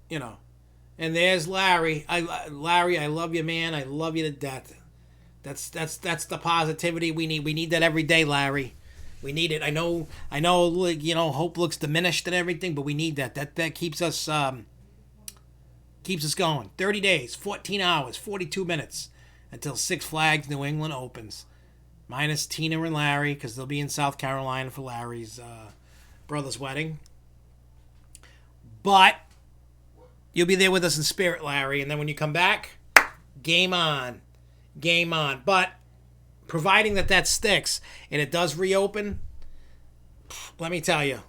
and there's Larry. Larry, I love you, man. I love you to death. That's the positivity we need. We need that every day, Larry. We need it. I know. Like, hope looks diminished and everything, but we need that. That keeps us going. 30 days, 14 hours, 42 minutes until Six Flags New England opens. Minus Tina and Larry, because they'll be in South Carolina for Larry's brother's wedding. But you'll be there with us in spirit, Larry. And then when you come back, game on. Game on. But providing that sticks and it does reopen, let me tell you.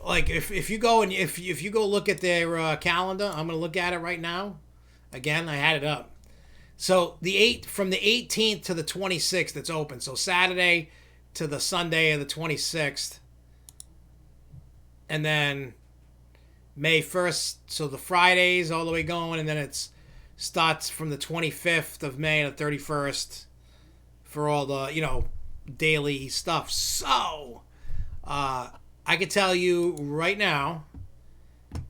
Like, if you go and if you go look at their calendar, I'm going to look at it right now. Again, I had it up. So from the 18th to the 26th, it's open. So Saturday to the Sunday of the 26th. And then May 1st, so the Fridays all the way going, and then it starts from the 25th of May to the 31st for all the, daily stuff. So, I can tell you right now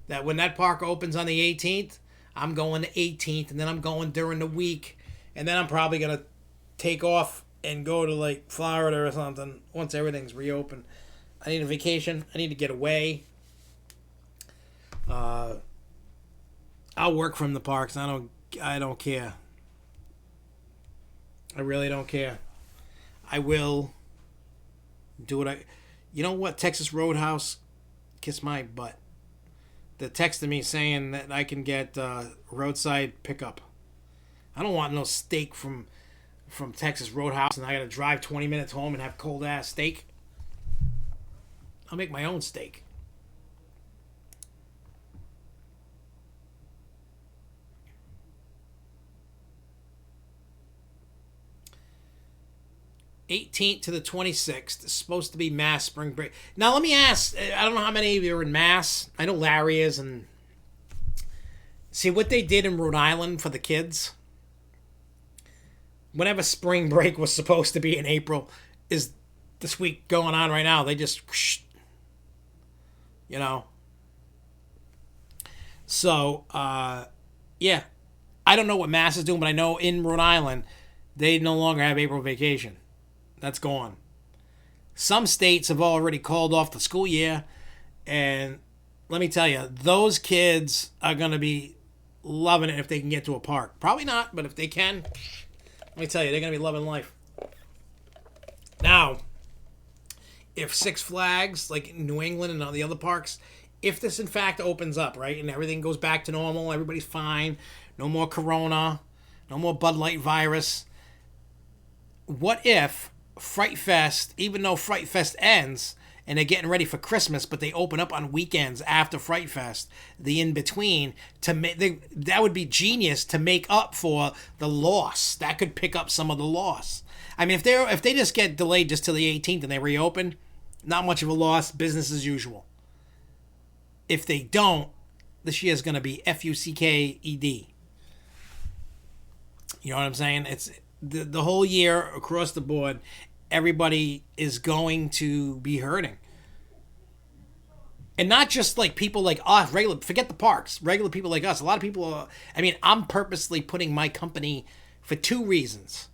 that when that park opens on the 18th, I'm going the 18th, and then I'm going during the week, and then I'm probably going to take off and go to, like, Florida or something once everything's reopened. I need a vacation. I need to get away. I'll work from the parks. I don't care. I really don't care. I will do what you know what, Texas Roadhouse, kiss my butt. They texted me saying that I can get roadside pickup. I don't want no steak from Texas Roadhouse and I gotta drive 20 minutes home and have cold ass steak. I'll make my own steak. '18th to the 26th. It's supposed to be Mass spring break. Now let me ask, I don't know how many of you are in Mass. I know Larry is, and see what they did in Rhode Island for the kids. Whenever spring break was supposed to be in April is this week going on right now. They just, you know. So, yeah. I don't know what Mass is doing, but I know in Rhode Island, they no longer have April vacation. That's gone. Some states have already called off the school year, and let me tell you, those kids are going to be loving it if they can get to a park. Probably not, but if they can, let me tell you, they're going to be loving life. Now, if Six Flags, like in New England and all the other parks, if this in fact opens up, right, and everything goes back to normal, everybody's fine, no more corona, no more Bud Light virus, what if Fright Fest, even though Fright Fest ends and they're getting ready for Christmas, but they open up on weekends after Fright Fest, the in-between, that would be genius to make up for the loss. That could pick up some of the loss. I mean, if they just get delayed just till the 18th and they reopen, not much of a loss, business as usual. If they don't, this year is going to be FUCKED. You know what I'm saying? It's the whole year across the board, everybody is going to be hurting. And not just like people like us, forget the parks, regular people like us. A lot of people I'm purposely putting my company for two reasons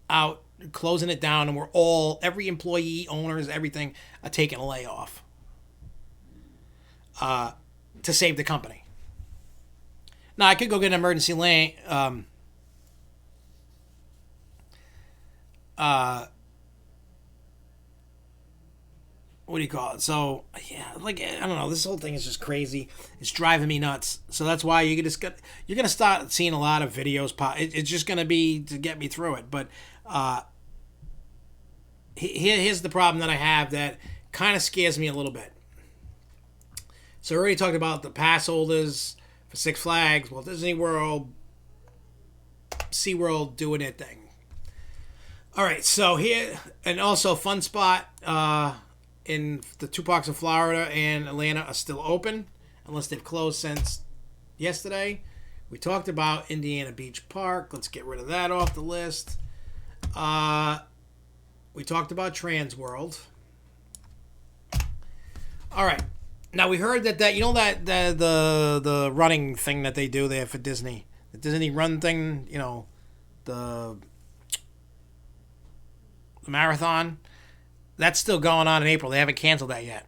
out, closing it down, and every employee, owners, everything are taking a layoff to save the company. Now, I could go get an emergency lane. What do you call it? So, yeah, like, I don't know. This whole thing is just crazy. It's driving me nuts. So that's why you're going to start seeing a lot of videos pop. It's just going to be to get me through it. But here's the problem that I have that kind of scares me a little bit. So I already talked about the pass holders for Six Flags, Walt Disney World, SeaWorld doing their thing. All right, so here, and also Fun Spot in the two parks of Florida and Atlanta are still open, unless they've closed since yesterday. We talked about Indiana Beach Park. Let's get rid of that off the list. We talked about Trans World. All right. Now we heard that you know that the running thing that they do there for Disney, the Disney run thing, you know, the marathon, that's still going on in April. They haven't canceled that yet.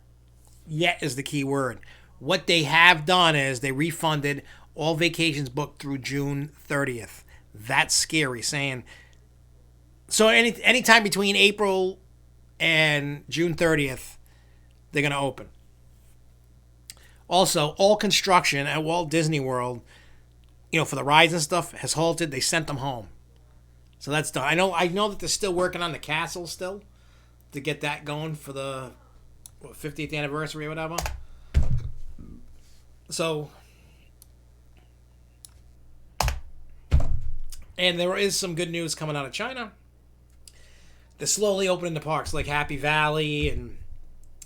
Yet is the key word. What they have done is they refunded all vacations booked through June 30th. That's scary. Saying so any time between April and June 30th, they're gonna open. Also, all construction at Walt Disney World, you know, for the rides and stuff, has halted. They sent them home. So that's done. I know that they're still working on the castle still to get that going for the 50th anniversary or whatever. So, and there is some good news coming out of China. They're slowly opening the parks like Happy Valley, and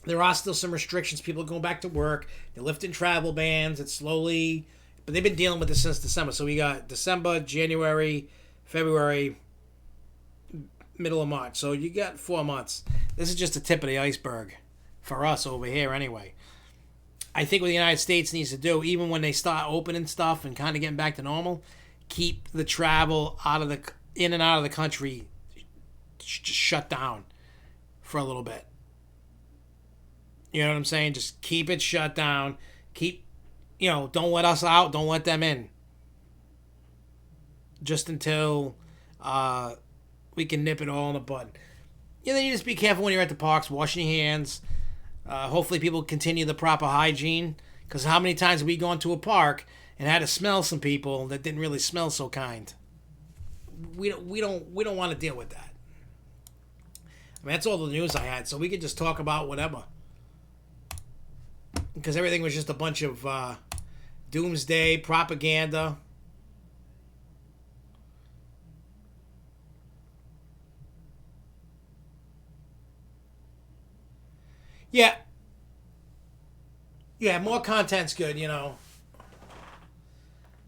there are still some restrictions. People are going back to work. They're lifting travel bans. It's slowly, but they've been dealing with this since December. So we got December, January, February, middle of March. So you got 4 months. This is just the tip of the iceberg for us over here anyway. I think what the United States needs to do, even when they start opening stuff and kind of getting back to normal, keep the travel in and out of the country just shut down for a little bit. You know what I'm saying? Just keep it shut down. Don't let us out. Don't let them in. Just until we can nip it all in the bud. Then you just be careful when you're at the parks, washing your hands. Hopefully people continue the proper hygiene. Because how many times have we gone to a park and had to smell some people that didn't really smell so kind? We don't want to deal with that. I mean, that's all the news I had. So we could just talk about whatever. Because everything was just a bunch of doomsday propaganda. Yeah. Yeah, more content's good, you know.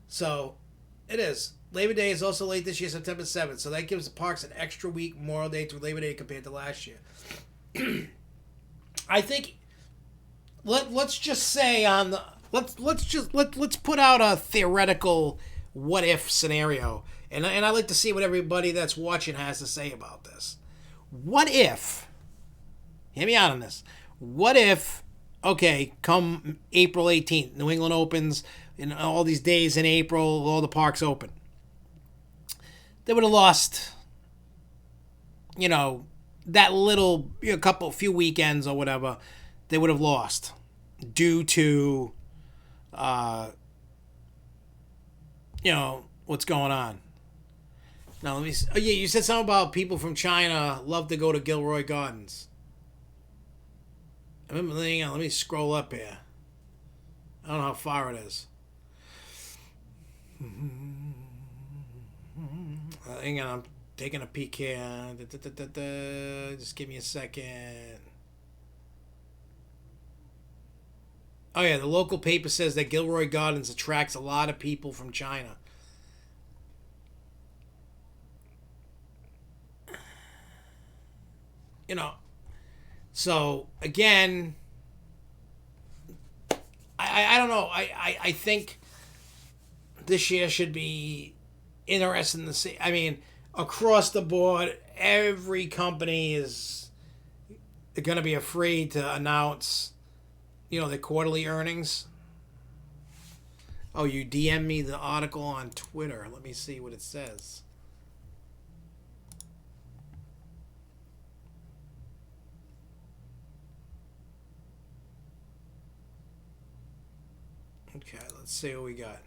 So, it is. Labor Day is also late this year, September 7th. So that gives the parks an extra week, Memorial Day through Labor Day compared to last year. I think let's just say on the let's put out a theoretical what if scenario, and I like to see what everybody that's watching has to say about this. What if? Hear me out on this. What if? Okay, come April 18th, New England opens, and all these days in April, all the parks open. They would have lost, that little, few weekends or whatever. They would have lost due to, what's going on. Now, let me. Oh, yeah, you said something about people from China love to go to Gilroy Gardens. Hang on, let me scroll up here. I don't know how far it is. Hang on, I'm taking a peek here. Just give me a second. Oh yeah, the local paper says that Gilroy Gardens attracts a lot of people from China. So again, I don't know. I think this year should be interesting to see. I mean, across the board, every company is going to be afraid to announce, their quarterly earnings. Oh, you DM me the article on Twitter. Let me see what it says. Okay, let's see what we got.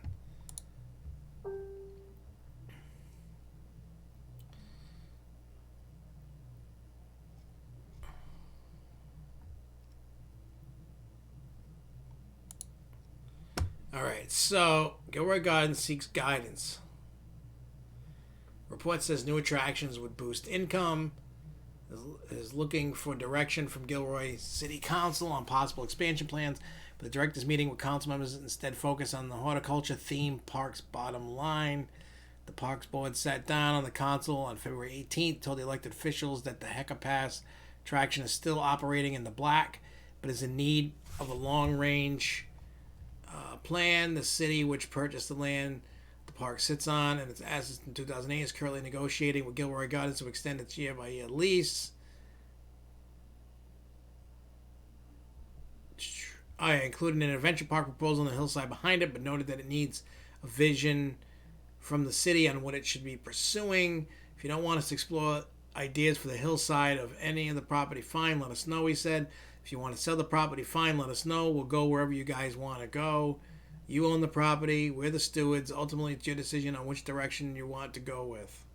All right, so Gilroy Gardens seeks guidance. Report says new attractions would boost income. Is looking for direction from Gilroy City Council on possible expansion plans. But the directors meeting with council members instead focus on the horticulture theme park's bottom line. The parks board sat down on the council on February 18th, told the elected officials that the Hecker Pass attraction is still operating in the black, but is in need of a long-range plan. The city, which purchased the land the park sits on and its assets in 2008, is currently negotiating with Gilroy Gardens to extend its year-by-year lease. I included an adventure park proposal on the hillside behind it, but noted that it needs a vision from the city on what it should be pursuing. If you don't want us to explore ideas for the hillside of any of the property, fine, let us know, he said. If you want to sell the property, fine, let us know. We'll go wherever you guys want to go. You own the property. We're the stewards. Ultimately, it's your decision on which direction you want to go with.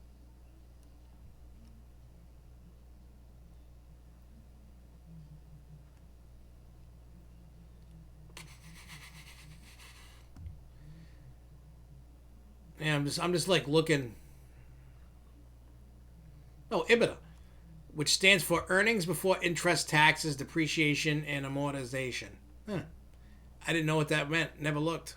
Yeah, I'm just like looking. Oh, EBITDA, which stands for earnings before interest, taxes, depreciation, and amortization. Huh. I didn't know what that meant. Never looked.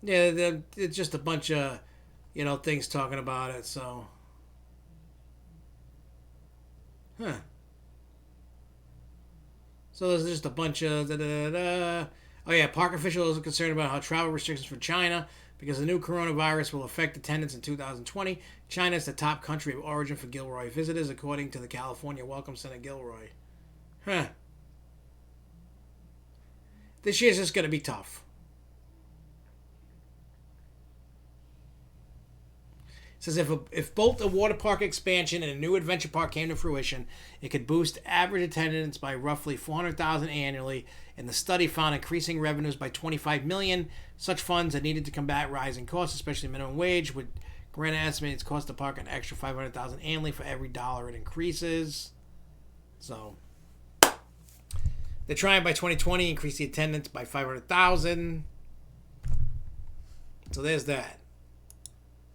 Yeah, it's just a bunch of, things talking about it. So, huh. So there's just a bunch of Oh yeah, park officials are concerned about how travel restrictions for China because the new coronavirus will affect attendance in 2020. China is the top country of origin for Gilroy visitors, according to the California Welcome Center Gilroy. Huh. This year's just going to be tough. It says if both a water park expansion and a new adventure park came to fruition, it could boost average attendance by roughly 400,000 annually, and the study found increasing revenues by 25 million. Such funds are needed to combat rising costs, especially minimum wage, with grant estimates cost the park an extra 500,000 annually for every dollar it increases. So they're trying by 2020 increase the attendance by 500,000. So there's that.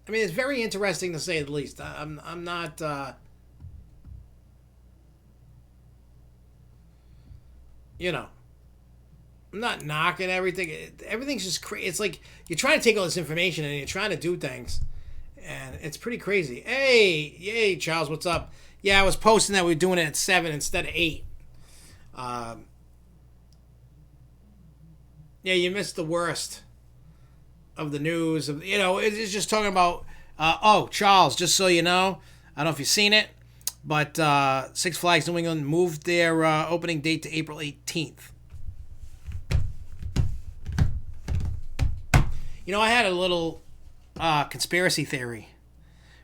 I mean, it's very interesting to say the least. I'm not. I'm not knocking everything. Everything's just crazy. It's like you're trying to take all this information and you're trying to do things, and it's pretty crazy. Hey, Charles, what's up? Yeah, I was posting that we were doing it at 7 instead of 8. Yeah, you missed the worst of the news. It's just talking about. Charles, just so you know, I don't know if you've seen it, but Six Flags New England moved their opening date to April 18th. I had a little conspiracy theory.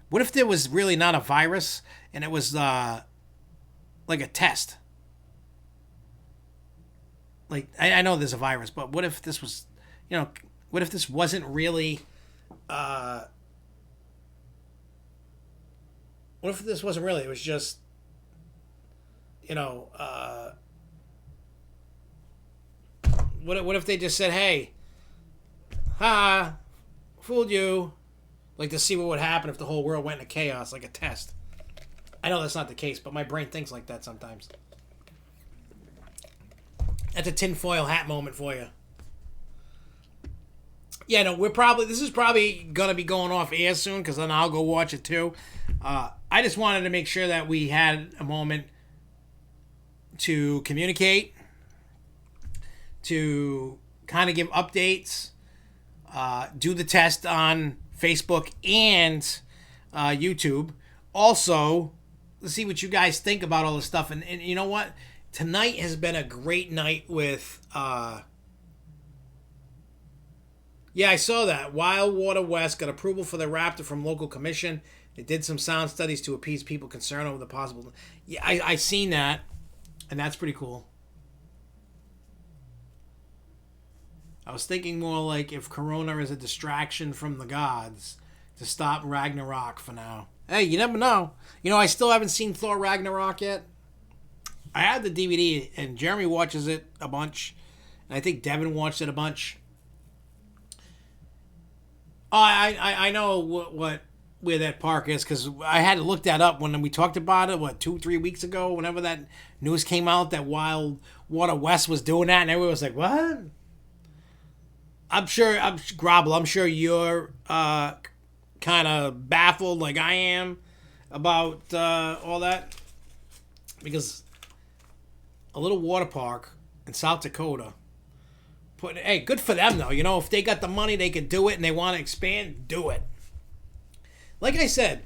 What if there was really not a virus and it was like a test? Like, I know there's a virus, but what if this was, what if this wasn't really, what if this wasn't really, it was just, what if they just said, hey, fooled you. Like, to see what would happen if the whole world went into chaos, like a test. I know that's not the case, but my brain thinks like that sometimes. That's a tinfoil hat moment for you. Yeah, no, this is probably going to be going off air soon, because then I'll go watch it too. I just wanted to make sure that we had a moment to communicate, to kind of give updates, do the test on Facebook and YouTube. Also, let's see what you guys think about all this stuff. And you know what? Tonight has been a great night with... I saw that. Wild Water West got approval for the Raptor from local commission. They did some sound studies to appease people concerned over the possible... Yeah, I seen that. And that's pretty cool. I was thinking more like if Corona is a distraction from the gods to stop Ragnarok for now. Hey, you never know. I still haven't seen Thor Ragnarok yet. I had the DVD, and Jeremy watches it a bunch. And I think Devin watched it a bunch. Oh, I know where that park is, because I had looked that up when we talked about it, 2-3 weeks ago, whenever that news came out that Wild Water West was doing that, and everyone was like, what? I'm sure you're kind of baffled like I am about all that, because a little water park in South Dakota, hey, good for them though. If they got the money, they can do it, and they want to expand, do it. Like I said,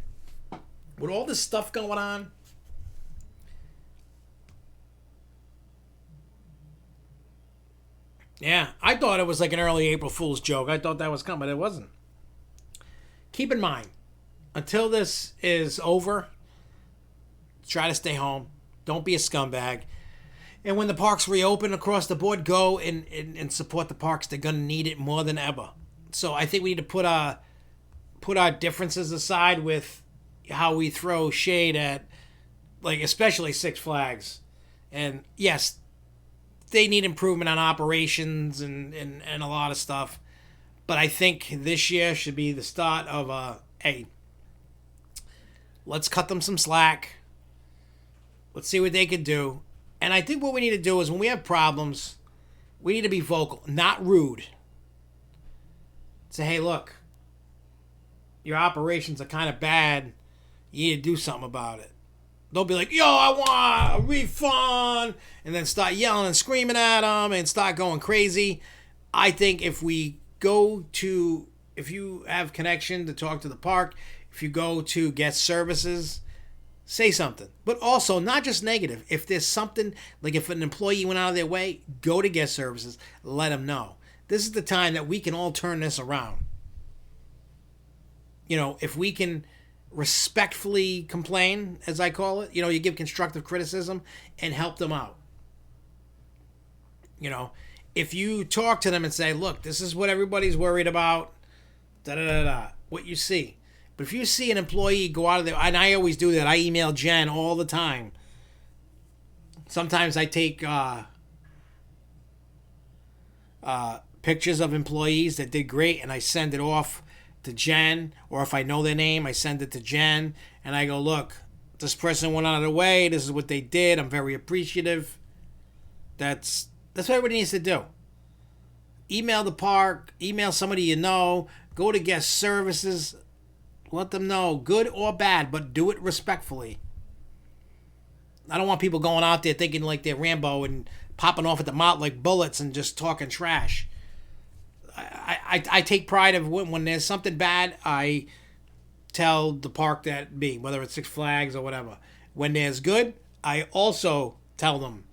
with all this stuff going on, yeah, I thought it was like an early April Fool's joke. I thought that was coming, but it wasn't. Keep in mind, until this is over, try to stay home. Don't be a scumbag. And when the parks reopen across the board, go and support the parks. They're going to need it more than ever. So I think we need to put our differences aside with how we throw shade at, like, especially Six Flags. And yes, they need improvement on operations and a lot of stuff. But I think this year should be the start of hey, let's cut them some slack. Let's see what they can do. And I think what we need to do is when we have problems, we need to be vocal, not rude. Say, hey, look, your operations are kind of bad. You need to do something about it. Don't be like, yo, I want a refund, and then start yelling and screaming at them and start going crazy. I think if you have connection to talk to the park, if you go to guest services, say something. But also, not just negative. If there's something, like if an employee went out of their way, go to guest services, let them know. This is the time that we can all turn this around. If we can respectfully complain, as I call it, you give constructive criticism and help them out. If you talk to them and say, look, this is what everybody's worried about, what you see. But if you see an employee go out of there, and I always do that, I email Jen all the time. Sometimes I take pictures of employees that did great, and I send it off to Jen, or if I know their name, I send it to Jen, and I go, look, this person went out of the way, this is what they did, I'm very appreciative. That's what everybody needs to do. email the park, email somebody you know, go to guest services, let them know, good or bad, but do it respectfully. I don't want people going out there thinking like they're Rambo and popping off at the mouth like bullets and just talking trash. I take pride of when there's something bad, I tell the park that be, whether it's Six Flags or whatever. When there's good, I also tell them.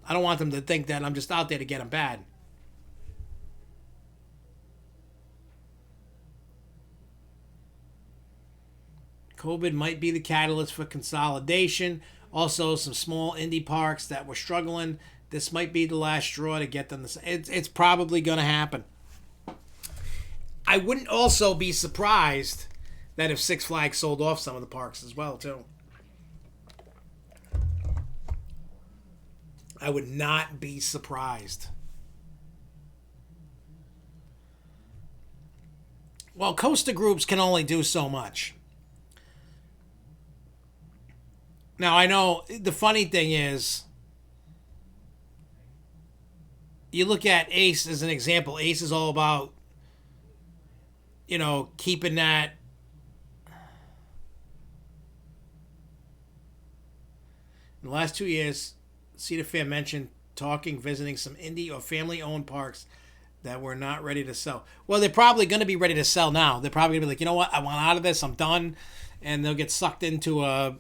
I don't want them to think that I'm just out there to get them bad. COVID might be the catalyst for consolidation. Also, some small indie parks that were struggling. This might be the last straw to get them. It's probably going to happen. I wouldn't also be surprised that if Six Flags sold off some of the parks as well, too. I would not be surprised. Well, Costa groups can only do so much. Now, I know the funny thing is, you look at Ace as an example. Ace is all about, keeping that. In the last 2 years, Cedar Fair mentioned visiting some indie or family-owned parks that were not ready to sell. Well, they're probably going to be ready to sell now. They're probably going to be like, you know what? I want out of this. I'm done. And they'll get sucked into a...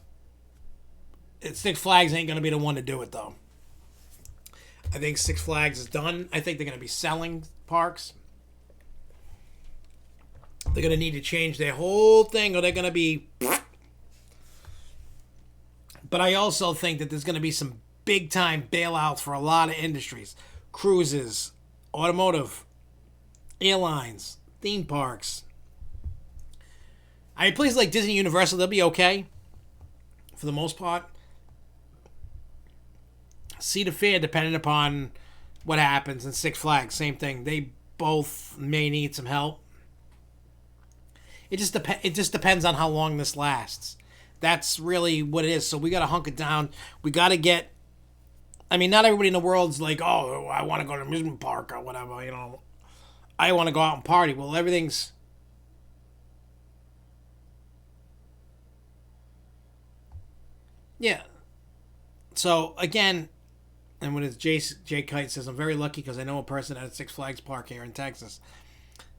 Six Flags ain't going to be the one to do it, though. I think Six Flags is done. I think they're going to be selling parks. They're going to need to change their whole thing, or they're going to be... But I also think that there's going to be some big-time bailouts for a lot of industries. Cruises, automotive, airlines, theme parks. I mean, places like Disney Universal, they'll be okay for the most part. Cedar Fair, depending upon what happens, and Six Flags, same thing. They both may need some help. It just depends on how long this lasts. That's really what it is. So we got to hunker down. We got to get... I mean, not everybody in the world's like, oh, I want to go to an amusement park or whatever, I want to go out and party. Well, everything's... Yeah. So, again... And when it's Jay Kite says, I'm very lucky because I know a person at a Six Flags park here in Texas.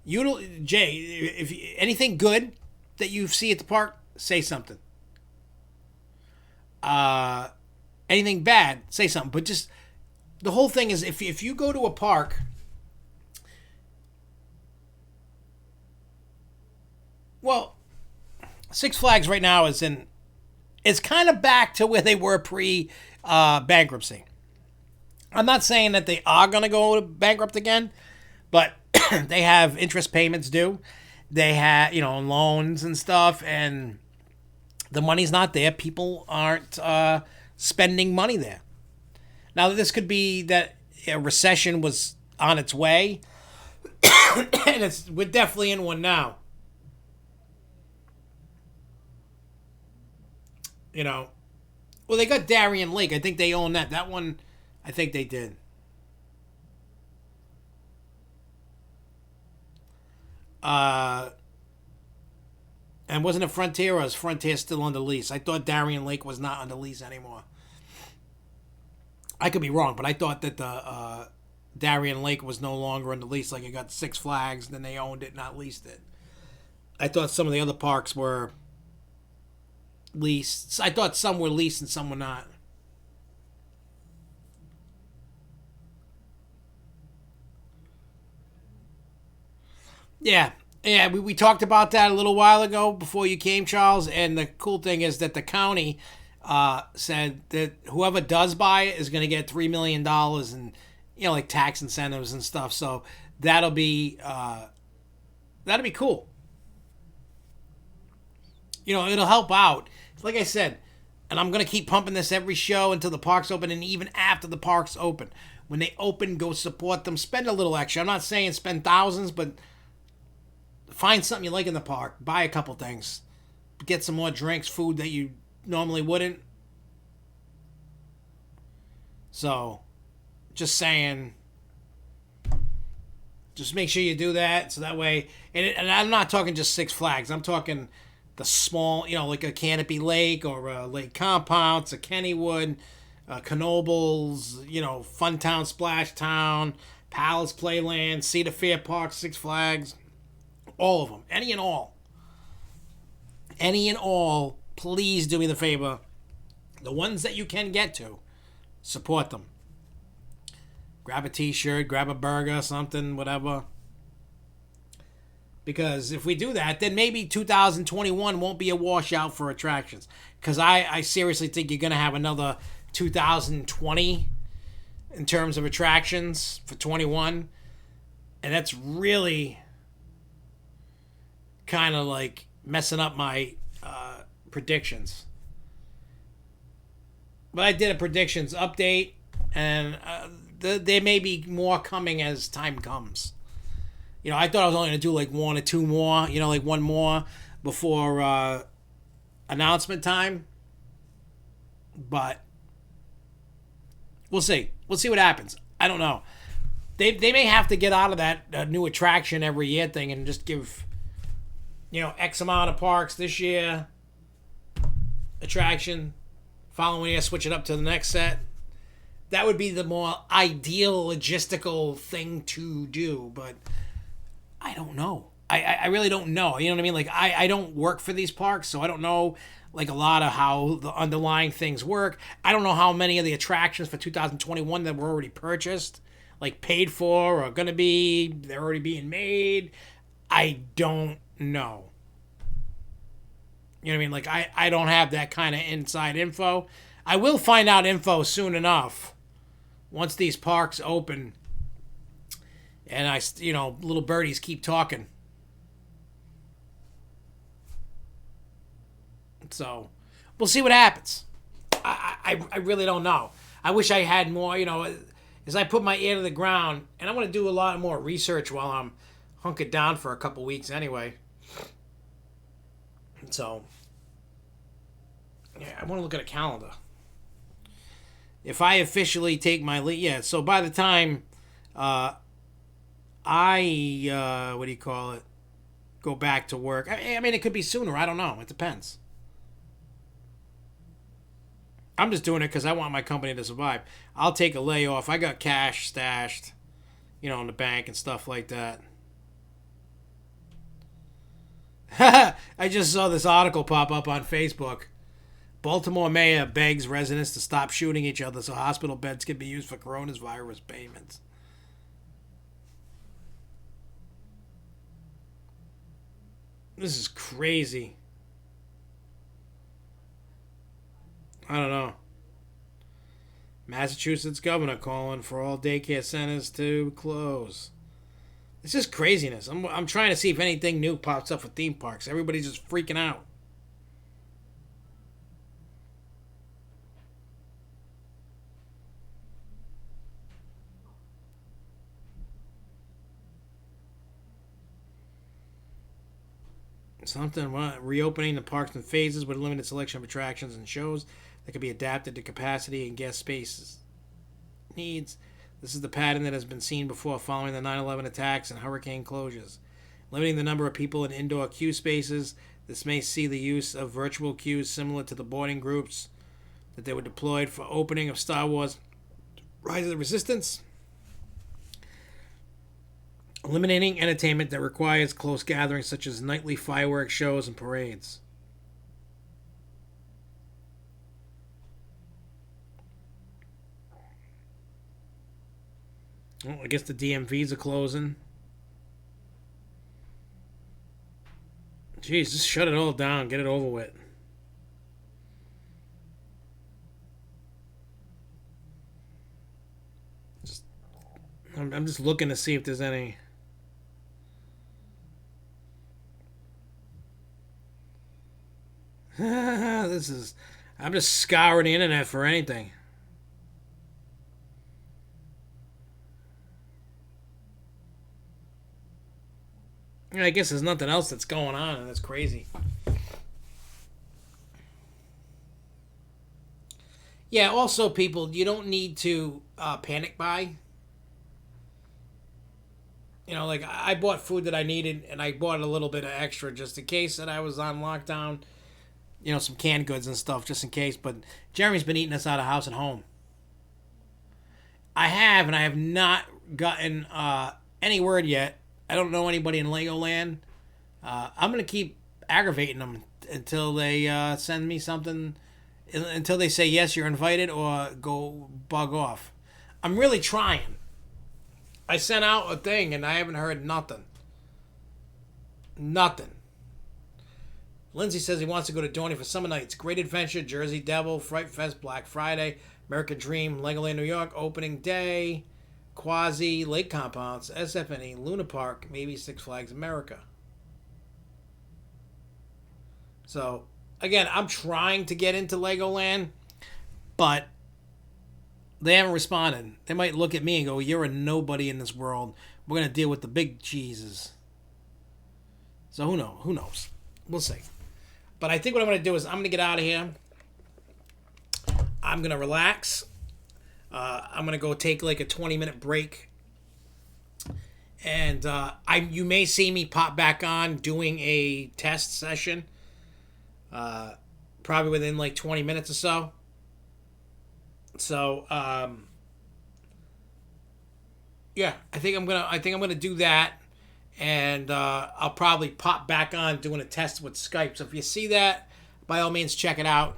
Jay, if anything good that you see at the park, say something. Anything bad, say something. But just the whole thing is, if you go to a park, well, Six Flags right now is kind of back to where they were pre bankruptcy. I'm not saying that they are going to go bankrupt again, but they have interest payments due. They have, loans and stuff, and the money's not there. People aren't spending money there. Now, this could be that a recession was on its way, and we're definitely in one now. Well, they got Darien Lake. I think they own that. That one... I think they did. And wasn't it Frontier, or is Frontier still under lease? I thought Darien Lake was not under lease anymore. I could be wrong, but I thought that the Darien Lake was no longer under lease. Like, it got Six Flags, then they owned it, not leased it. I thought some of the other parks were leased. I thought some were leased and some were not. Yeah, we talked about that a little while ago before you came, Charles. And the cool thing is that the county said that whoever does buy it is going to get $3 million in, like tax incentives and stuff. So that'll be cool. It'll help out. Like I said, and I'm going to keep pumping this every show until the park's open, and even after the park's open. When they open, go support them. Spend a little extra. I'm not saying spend thousands, but find something you like in the park. Buy a couple things. Get some more drinks, food that you normally wouldn't. So, just saying. Just make sure you do that, so that way. And I'm not talking just Six Flags. I'm talking the small, like a Canopy Lake or a Lake Compounce, a Kennywood, Knoebels, Funtown, Splash Town, Palace Playland, Cedar Fair Park, Six Flags, all of them, any and all. Please do me the favor. The ones that you can get to, support them. Grab a t-shirt, grab a burger, something, whatever. Because if we do that, then maybe 2021 won't be a washout for attractions. Because I seriously think you're going to have another 2020 in terms of attractions for 21. And that's really kind of like messing up my predictions. But I did a predictions update, and there may be more coming as time comes. I thought I was only going to do like one or two more, like one more before announcement time. But we'll see. We'll see what happens. I don't know. They may have to get out of that new attraction every year thing and just give, X amount of parks this year, attraction, following year, switch it up to the next set. That would be the more ideal logistical thing to do, but I don't know. I really don't know. You know what I mean? Like, I don't work for these parks, so I don't know, like, a lot of how the underlying things work. I don't know how many of the attractions for 2021 that were already purchased, like, paid for or going to be, they're already being made. I don't know. You know what I mean? Like, I don't have that kind of inside info. I will find out info soon enough once these parks open and little birdies keep talking. So we'll see what happens. I really don't know. I wish I had more, as I put my ear to the ground, and I'm going to do a lot more research while I'm hunkered down for a couple weeks anyway. So, yeah, I want to look at a calendar. If I officially take my leave, so by the time I go back to work, I mean, it could be sooner. I don't know. It depends. I'm just doing it because I want my company to survive. I'll take a layoff. I got cash stashed, in the bank and stuff like that. I just saw this article pop up on Facebook. Baltimore mayor begs residents to stop shooting each other so hospital beds can be used for coronavirus payments. This is crazy. I don't know. Massachusetts governor calling for all daycare centers to close. It's just craziness. I'm trying to see if anything new pops up for theme parks. Everybody's just freaking out. Something reopening the parks in phases with a limited selection of attractions and shows that can be adapted to capacity and guest spaces needs. This is the pattern that has been seen before following the 9/11 attacks and hurricane closures. Limiting the number of people in indoor queue spaces, this may see the use of virtual queues similar to the boarding groups that they were deployed for opening of Star Wars Rise of the Resistance. Eliminating entertainment that requires close gatherings such as nightly fireworks shows and parades. Well, I guess the DMVs are closing. Jeez, just shut it all down. Get it over with. I'm just looking to see if there's any... I'm just scouring the internet for anything. I guess there's nothing else that's going on, and that's crazy. Yeah, also, people, you don't need to panic buy. You know, like I bought food that I needed, and I bought a little bit of extra just in case that I was on lockdown. You know, some canned goods and stuff just in case. But Jeremy's been eating us out of house and home. I have not gotten any word yet. I don't know anybody in Legoland. I'm gonna keep aggravating them until they send me something. Until they say yes, you're invited, or go bug off. I'm really trying. I sent out a thing and I haven't heard nothing. Nothing. Lindsay says he wants to go to Dorney for summer nights. Great Adventure, Jersey Devil, Fright Fest, Black Friday, American Dream, Legoland New York, opening day, Quasi, Lake Compounds, SFNE, Luna Park, maybe Six Flags America. So, again, I'm trying to get into Legoland, but they haven't responded. They might look at me and go, you're a nobody in this world. We're going to deal with the big cheeses. So who knows? Who knows? We'll see. But I think what I'm going to do is I'm going to get out of here. I'm going to relax. I'm going to go take like a 20-minute break. And you may see me pop back on doing a test session. Probably within like 20 minutes or so. So, yeah, I think I'm gonna do that, and I'll probably pop back on doing a test with Skype. So if you see that, by all means check it out,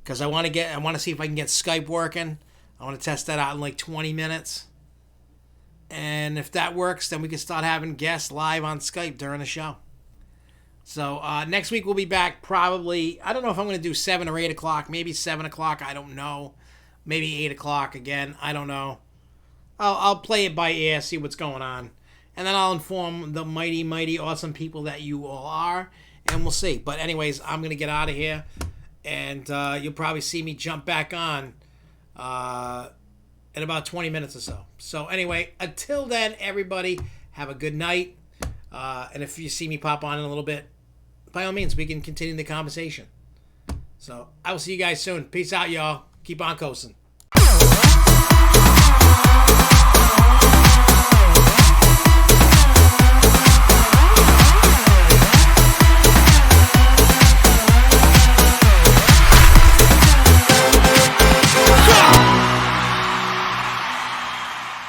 because I want to see if I can get Skype working. I want to test that out in like 20 minutes, and if that works, then we can start having guests live on Skype during the show. So next week we'll be back probably. I don't know if I'm gonna do 7 or 8 o'clock, maybe 7 o'clock. I don't know. Maybe 8 o'clock again. I don't know. I'll play it by ear, see what's going on. And then I'll inform the mighty, mighty, awesome people that you all are. And we'll see. But anyways, I'm going to get out of here. And you'll probably see me jump back on in about 20 minutes or so. So anyway, until then, everybody, have a good night. And if you see me pop on in a little bit, by all means, we can continue the conversation. So I will see you guys soon. Peace out, y'all. Keep on coasting.